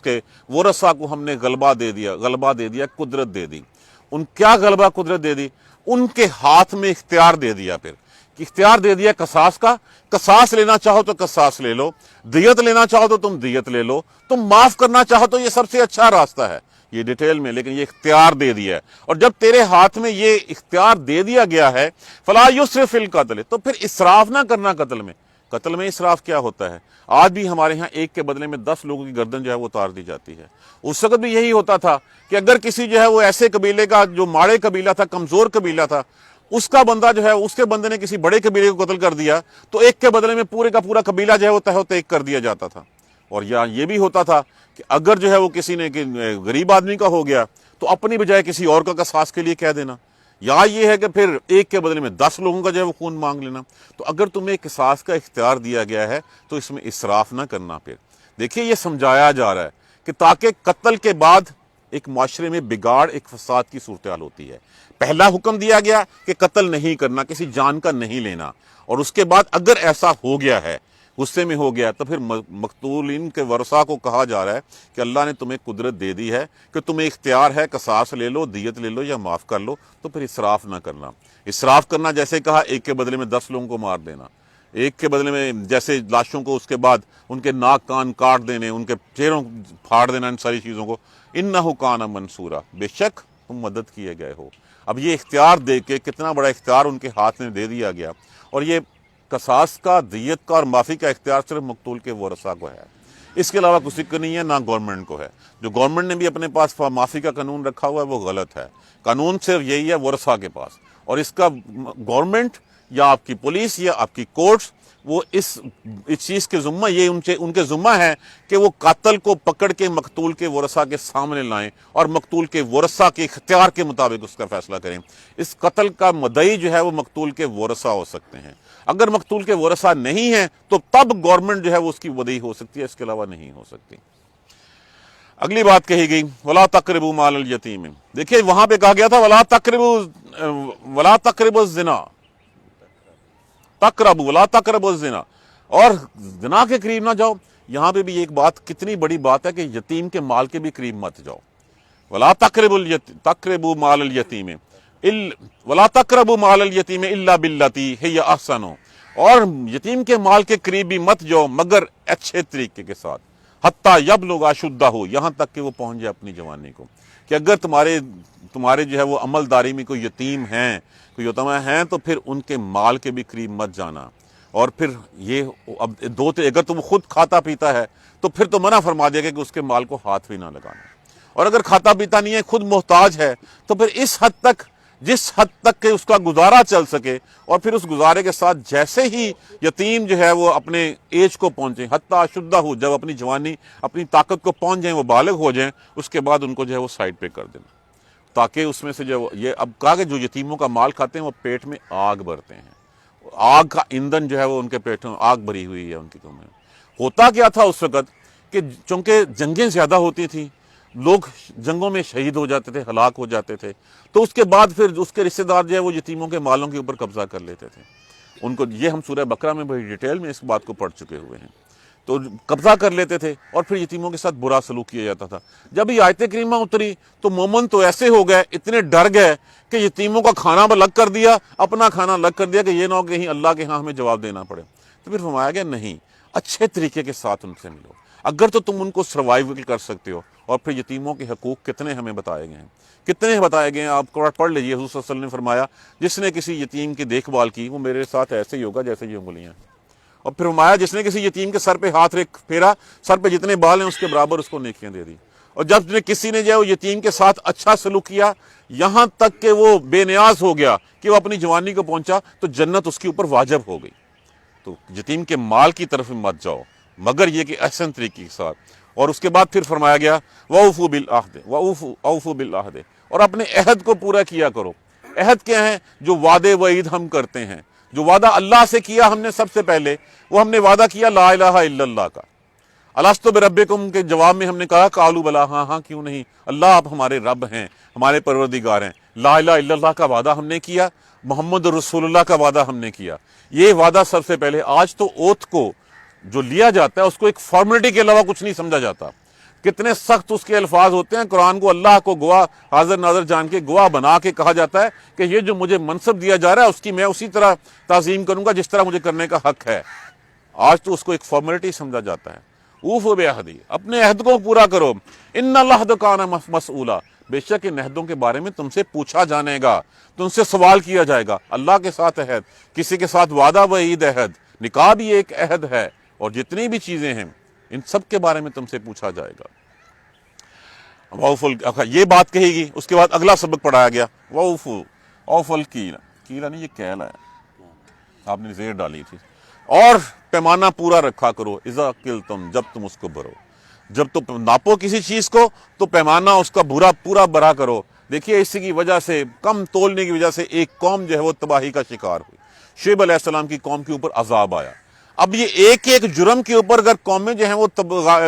کے ورثاء کو ہم نے غلبہ دے دیا، قدرت دے دی۔ ان کیا غلبہ قدرت دے دی؟ ان کے ہاتھ میں اختیار دے دیا، پھر اختیار دے دیا قصاص کا۔ قصاص لینا چاہو تو قصاص لے لو، دیت لینا چاہو تو تم دیت لے لو، تم معاف کرنا چاہو تو یہ سب سے اچھا راستہ ہے، یہ ڈیٹیل میں، لیکن یہ اختیار دے دیا ہے۔ اور جب تیرے ہاتھ میں یہ اختیار دے دیا گیا ہے فلا یسرف فی القتل، تو پھر اسراف نہ کرنا قتل میں۔ قتل میں اسراف کیا ہوتا ہے؟ آج بھی ہمارے ہاں ایک کے بدلے میں 10 لوگوں کی گردن جو ہے وہ اتار دی جاتی ہے۔ اس وقت بھی یہی ہوتا تھا کہ اگر کسی جو ہے وہ ایسے قبیلے کا جو ماڑے قبیلہ تھا، کمزور قبیلہ تھا، اس کا بندہ جو ہے اس کے بندے نے کسی بڑے قبیلے کو قتل کر دیا تو ایک کے بدلے میں پورے کا پورا قبیلہ جو ہے وہ تہہ و تیک کر دیا جاتا تھا۔ اور یہ بھی ہوتا تھا کہ اگر جو ہے وہ کسی نے غریب آدمی کا ہو گیا تو اپنی بجائے کسی اور کا قصاص کے لیے کہہ دینا، یا یہ ہے کہ پھر ایک کے بدلے میں 10 لوگوں کا جو ہے وہ خون مانگ لینا۔ تو اگر تمہیں قصاص کا اختیار دیا گیا ہے تو اس میں اسراف نہ کرنا۔ پھر دیکھیے یہ سمجھایا جا رہا ہے کہ تاکہ قتل کے بعد ایک معاشرے میں بگاڑ، ایک فساد کی صورتحال ہوتی ہے۔ پہلا حکم دیا گیا کہ قتل نہیں کرنا، کسی جان کا نہیں لینا، اور اس کے بعد اگر ایسا ہو گیا ہے، غصے میں ہو گیا، تو پھر مقتولین کے ورثاء کو کہا جا رہا ہے کہ اللہ نے تمہیں قدرت دے دی ہے کہ تمہیں اختیار ہے، قصاص لے لو، دیت لے لو یا معاف کر لو، تو پھر اسراف نہ کرنا۔ اسراف کرنا جیسے کہا ایک کے بدلے میں 10 لوگوں کو مار دینا، ایک کے بدلے میں جیسے لاشوں کو اس کے بعد ان کے ناک کان کاٹ دینے، ان کے چہروں پھاڑ دینا، ان ساری چیزوں کو، انہ کان منصورا، بے شک تم مدد کیے گئے ہو۔ اب یہ اختیار دے کے کتنا بڑا اختیار ان کے ہاتھ میں دے دیا گیا، اور یہ قصاص کا، دیت کا اور معافی کا اختیار صرف مقتول کے ورثاء کو ہے، اس کے علاوہ کسی کو نہیں ہے، نہ گورنمنٹ کو ہے۔ جو گورنمنٹ نے بھی اپنے پاس معافی کا قانون رکھا ہوا ہے وہ غلط ہے، قانون صرف یہی ہے ورثاء کے پاس، اور اس کا گورنمنٹ یا آپ کی پولیس یا آپ کی کورٹس وہ اس چیز کے ذمہ، یہ ان کے ذمہ ہے کہ وہ قاتل کو پکڑ کے مقتول کے ورثاء کے سامنے لائیں اور مقتول کے ورثاء کے اختیار کے مطابق اس کا فیصلہ کریں۔ اس قتل کا مدعی جو ہے وہ مقتول کے ورثاء ہو سکتے ہیں، اگر مقتول کے ورثاء نہیں ہیں تو تب گورنمنٹ جو ہے وہ اس کی مدعی ہو سکتی ہے، اس کے علاوہ نہیں ہو سکتی۔ اگلی بات کہی گئی وَلَا تَقْرَبُوا مَالَ الْيَتِيمِ، دیکھیے وہاں پہ کہا گیا تھا وَلَا تَقْرَبُوا الزِّنَا، تقربوا لا تقربوا الزنا، اور زنا کے قریب نہ جاؤ۔ یہاں پہ بھی ایک بات، کتنی بڑی بات ہے کہ یتیم کے مال کے بھی قریب مت جاؤ۔ ولا تقربوا مال الیتیم ولا تقربوا مال الیتیم الا باللتی ہی احسن، اور یتیم کے مال کے قریب بھی مت جاؤ مگر اچھے طریقے کے ساتھ، حتی یبلغ اشدہ، یہاں تک کہ وہ پہنچ جائے اپنی جوانی کو۔ کہ اگر تمہارے جو ہے وہ عملداری میں کوئی یتیم ہیں، کوئی یتیم ہیں، تو پھر ان کے مال کے بھی قریب مت جانا۔ اور پھر یہ اب اگر تم خود کھاتا پیتا ہے تو پھر تو منع فرما دیا گیا کہ اس کے مال کو ہاتھ بھی نہ لگانا، اور اگر کھاتا پیتا نہیں ہے، خود محتاج ہے، تو پھر جس حد تک کہ اس کا گزارا چل سکے، اور پھر اس گزارے کے ساتھ جیسے ہی یتیم جو ہے وہ اپنے ایج کو پہنچے، حتی اشدہ ہو، جب اپنی جوانی اپنی طاقت کو پہنچ جائیں، وہ بالغ ہو جائیں، اس کے بعد ان کو جو ہے وہ سائڈ پہ کر دینا، تاکہ اس میں سے جو یہ اب کہا کہ جو یتیموں کا مال کھاتے ہیں وہ پیٹ میں آگ بھرتے ہیں، آگ کا ایندھن جو ہے وہ ان کے پیٹوں میں آگ بھری ہوئی ہے ان کی میں۔ ہوتا کیا تھا اس وقت کہ چونکہ جنگیں زیادہ ہوتی تھیں، لوگ جنگوں میں شہید ہو جاتے تھے، ہلاک ہو جاتے تھے، تو اس کے بعد پھر اس کے رشتہ دار جو ہے وہ یتیموں کے مالوں کے اوپر قبضہ کر لیتے تھے۔ ان کو یہ ہم سورہ بقرہ میں بڑی ڈیٹیل میں اس بات کو پڑھ چکے ہوئے ہیں، تو قبضہ کر لیتے تھے اور پھر یتیموں کے ساتھ برا سلوک کیا جاتا تھا۔ جب یہ آیت کریمہ اتری تو مومن تو ایسے ہو گئے، اتنے ڈر گئے کہ یتیموں کا کھانا الگ کر دیا، اپنا کھانا الگ کر دیا، کہ یہ نہ ہو کہ کہیں اللہ کے ہاں ہمیں جواب دینا پڑے۔ تو پھر فرمایا گیا نہیں، اچھے طریقے کے ساتھ ان سے ملو، اگر تو تم ان کو سروائیول کر سکتے ہو۔ اور پھر یتیموں کے حقوق کتنے ہمیں بتائے گئے ہیں، کتنے بتائے گئے ہیں، آپ پڑھ لیجیے۔ حضور صلی اللہ علیہ وسلم نے فرمایا جس نے کسی یتیم کی دیکھ بھال کی وہ میرے ساتھ ایسے ہی ہوگا جیسے یہ انگلیاں۔ اور پھر فرمایا جس نے کسی یتیم کے سر پہ ہاتھ پھیرا، سر پہ جتنے بال ہیں اس کے برابر اس کو نیکیاں دے دی۔ اور جب کسی نے جو ہے وہ یتیم کے ساتھ اچھا سلوک کیا، یہاں تک کہ وہ بے نیاز ہو گیا کہ وہ اپنی جوانی کو پہنچا، تو جنت اس کے اوپر واجب ہو گئی۔ تو یتیم کے مال کی طرف مت جاؤ مگر یہ کہ احسن طریقے کے ساتھ۔ اور اس کے بعد پھر فرمایا گیا وَأَوْفُوا بِالْعَهْدِ وَأَوْفُوا بِالْعَهْدِ، اور اپنے عہد کو پورا کیا کرو۔ عہد کیا ہے؟ جو وعدے وعید ہم کرتے ہیں، جو وعدہ اللہ سے کیا ہم نے سب سے پہلے، وہ ہم نے وعدہ کیا لا الہ الا اللہ کا۔ الستو بربکم کے جواب میں ہم نے کہا قالوا بلا، ہاں ہاں کیوں نہیں، اللہ آپ ہمارے رب ہیں، ہمارے پروردگار ہیں۔ لا الہ الا اللہ کا وعدہ ہم نے کیا، محمد رسول اللہ کا وعدہ ہم نے کیا، یہ وعدہ سب سے پہلے۔ آج تو اوتھ کو جو لیا جاتا ہے اس کو ایک فارمیلٹی کے علاوہ کچھ نہیں سمجھا جاتا، کتنے سخت اس کے الفاظ ہوتے ہیں۔ قرآن کو اللہ کو گواہ حاضر ناظر جان کے گواہ بنا کے کہا جاتا ہے کہ یہ جو مجھے منصب دیا جا رہا ہے اس کی میں اسی طرح تعظیم کروں گا جس طرح مجھے کرنے کا حق ہے۔ آج تو اس کو ایک فارمیلٹی سمجھا جاتا ہے۔ اوفوا بعہدی، اپنے عہد کو پورا کرو۔ ان العہد کان مسئولا، بے شک ان عہدوں کے بارے میں تم سے پوچھا جانے گا، تم سے سوال کیا جائے گا۔ اللہ کے ساتھ عہد، کسی کے ساتھ وعدہ وعید عہد، نکاح بھی ایک عہد ہے، اور جتنی بھی چیزیں ہیں ان سب کے بارے میں تم سے پوچھا جائے گا۔ یہ بات کہی گی، اس کے بعد اگلا سبق پڑھایا گیا اوفل کیلا نہیں، یہ کیلا ہے، آپ نے زیر ڈالی تھی۔ اور پیمانہ پورا رکھا کرو، اذا کلتم، جب تم اس کو بھرو، جب تم ناپو کسی چیز کو تو پیمانہ اس کا پورا بھرا کرو۔ دیکھیے اسی کی وجہ سے، کم تولنے کی وجہ سے ایک قوم جو ہے وہ تباہی کا شکار ہوئی۔ شعیب علیہ السلام کی قوم کے اوپر عذاب آیا۔ اب یہ ایک ایک جرم کے اوپر اگر قومیں جو ہیں وہ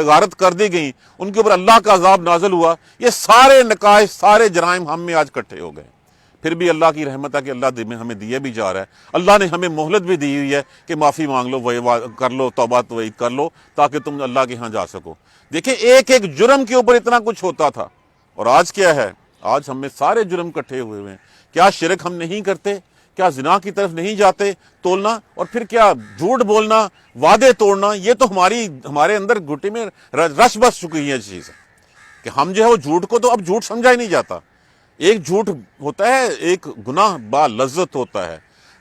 غارت کر دی گئیں، ان کے اوپر اللہ کا عذاب نازل ہوا، یہ سارے نقائص، سارے جرائم ہم میں آج اکٹھے ہو گئے۔ پھر بھی اللہ کی رحمت ہے کہ اللہ ہمیں دیے بھی جا رہا ہے، اللہ نے ہمیں مہلت بھی دی ہوئی ہے کہ معافی مانگ لو، کر لو، توبہ توعید کر لو، تاکہ تم اللہ کے ہاں جا سکو۔ دیکھیں ایک ایک جرم کے اوپر اتنا کچھ ہوتا تھا، اور آج کیا ہے؟ آج ہم میں سارے جرم اکٹھے ہوئے ہیں۔ کیا شرک ہم نہیں کرتے؟ کیا زنا کی طرف نہیں جاتے تولنا؟ اور پھر کیا جھوٹ بولنا، وعدے توڑنا، یہ تو ہمارے اندر گھٹی میں رس بس چکی ہے چیز کہ ہم جو ہے وہ جھوٹ کو تو اب جھوٹ سمجھا ہی نہیں جاتا۔ ایک جھوٹ ہوتا ہے، ایک گناہ با لذت ہوتا ہے،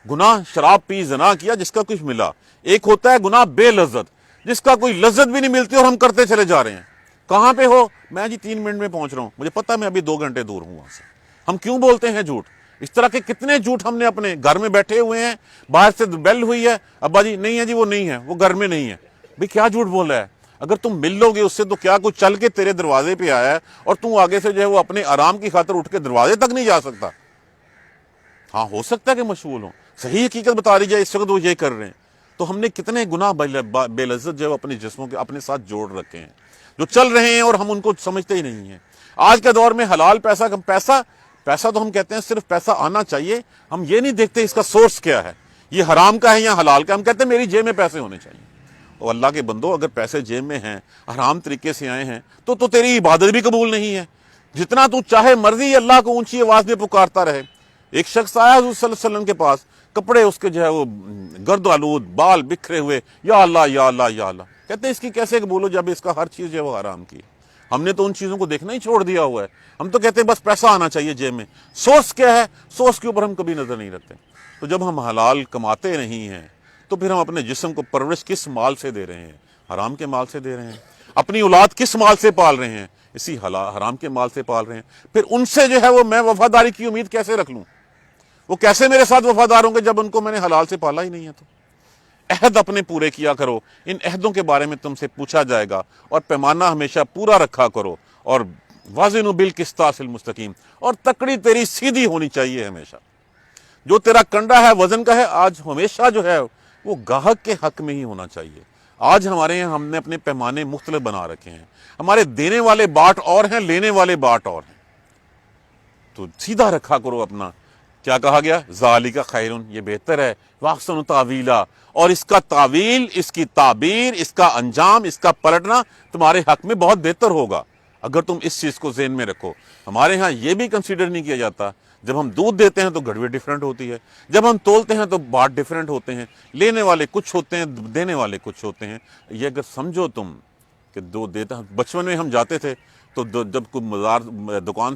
گناہ شراب پی زنا کیا جس کا کچھ ملا، ایک ہوتا ہے گناہ بے لذت جس کا کوئی لذت بھی نہیں ملتی اور ہم کرتے چلے جا رہے ہیں۔ کہاں پہ ہو؟ میں جی 3 منٹ میں پہنچ رہا ہوں، مجھے پتا میں ابھی 2 گھنٹے دور ہوں وہاں سے۔ ہم کیوں بولتے ہیں جھوٹ؟ اس طرح کے کتنے جھوٹ ہم نے اپنے گھر میں بیٹھے ہوئے ہیں، باہر سے بیل ہوئی ہے، ابا جی نہیں ہے جی، وہ نہیں ہے، وہ گھر میں نہیں ہے۔ بھئی کیا جھوٹ بول رہا ہے؟ اگر تم مل لو گے اس سے تو کیا کوئی چل کے تیرے دروازے پہ آیا ہے اور تم آگے سے جو ہے وہ اپنے آرام کی خاطر اٹھ کے دروازے تک نہیں جا سکتا؟ ہاں ہو سکتا ہے کہ مشغول ہوں، صحیح حقیقت بتا رہی جائے اس وقت وہ یہ کر رہے ہیں۔ تو ہم نے کتنے گناہ بے لذت جو ہے اپنے جسموں کے اپنے ساتھ جوڑ رکھے ہیں، جو چل رہے ہیں اور ہم ان کو سمجھتے ہی نہیں ہیں۔ آج کے دور میں حلال پیسہ تو ہم کہتے ہیں صرف پیسہ آنا چاہیے، ہم یہ نہیں دیکھتے اس کا سورس کیا ہے، یہ حرام کا ہے یا حلال کا۔ ہم کہتے ہیں میری جیب میں پیسے ہونے چاہیے۔ اور اللہ کے بندو، اگر پیسے جیب میں ہیں، حرام طریقے سے آئے ہیں، تو تیری عبادت بھی قبول نہیں ہے۔ جتنا تو چاہے مرضی اللہ کو اونچی آواز میں پکارتا رہے۔ ایک شخص آیا حضور صلی اللہ علیہ وسلم کے پاس، کپڑے اس کے جو ہے وہ گرد آلود، بال بکھرے ہوئے، یا اللہ یا اللہ یا اللہ۔ کہتے ہیں اس کی کیسے قبول ہو جب اس کا ہر چیز جو ہے وہ حرام کی؟ ہم نے تو ان چیزوں کو دیکھنا ہی چھوڑ دیا ہوا ہے۔ ہم تو کہتے ہیں بس پیسہ آنا چاہیے جیب میں۔ سورس کیا ہے؟ سورس کے اوپر ہم کبھی نظر نہیں رکھتے۔ تو جب ہم حلال کماتے نہیں ہیں تو پھر ہم اپنے جسم کو پرورش کس مال سے دے رہے ہیں؟ حرام کے مال سے دے رہے ہیں۔ اپنی اولاد کس مال سے پال رہے ہیں؟ اسی حرام کے مال سے پال رہے ہیں۔ پھر ان سے جو ہے وہ میں وفاداری کی امید کیسے رکھ لوں؟ وہ کیسے میرے ساتھ وفادار ہوں گے جب ان کو میں نے حلال سے پالا ہی نہیں ہے؟ تو عہد اپنے پورے کیا کرو، ان عہدوں کے بارے میں تم سے پوچھا جائے گا، اور پیمانہ ہمیشہ پورا رکھا کرو، اور وازنوا بالقسطاس المستقیم، اور تکڑی تیری سیدھی ہونی چاہیے ہمیشہ۔ جو تیرا کنڈا ہے وزن کا ہے، آج ہمیشہ جو ہے وہ گاہک کے حق میں ہی ہونا چاہیے۔ آج ہمارے یہاں ہم نے اپنے پیمانے مختلف بنا رکھے ہیں، ہمارے دینے والے باٹ اور ہیں، لینے والے باٹ اور ہیں۔ تو سیدھا رکھا کرو اپنا۔ کیا کہا گیا؟ ذالک خیرن، یہ بہتر ہے، واحسن تاویلا، اور اس کا تعویل، اس کی تعبیر، اس کا انجام، اس کا پلٹنا تمہارے حق میں بہت بہتر ہوگا اگر تم اس چیز کو ذہن میں رکھو۔ ہمارے ہاں یہ بھی کنسیڈر نہیں کیا جاتا۔ جب ہم دودھ دیتے ہیں تو گڑوے ڈیفرنٹ ہوتی ہے، جب ہم تولتے ہیں تو باٹ ڈیفرنٹ ہوتے ہیں، لینے والے کچھ ہوتے ہیں، دینے والے کچھ ہوتے ہیں۔ یہ اگر سمجھو تم کہ دو دیتا، بچپن میں ہم جاتے تھے تو جب کوئی دکان سے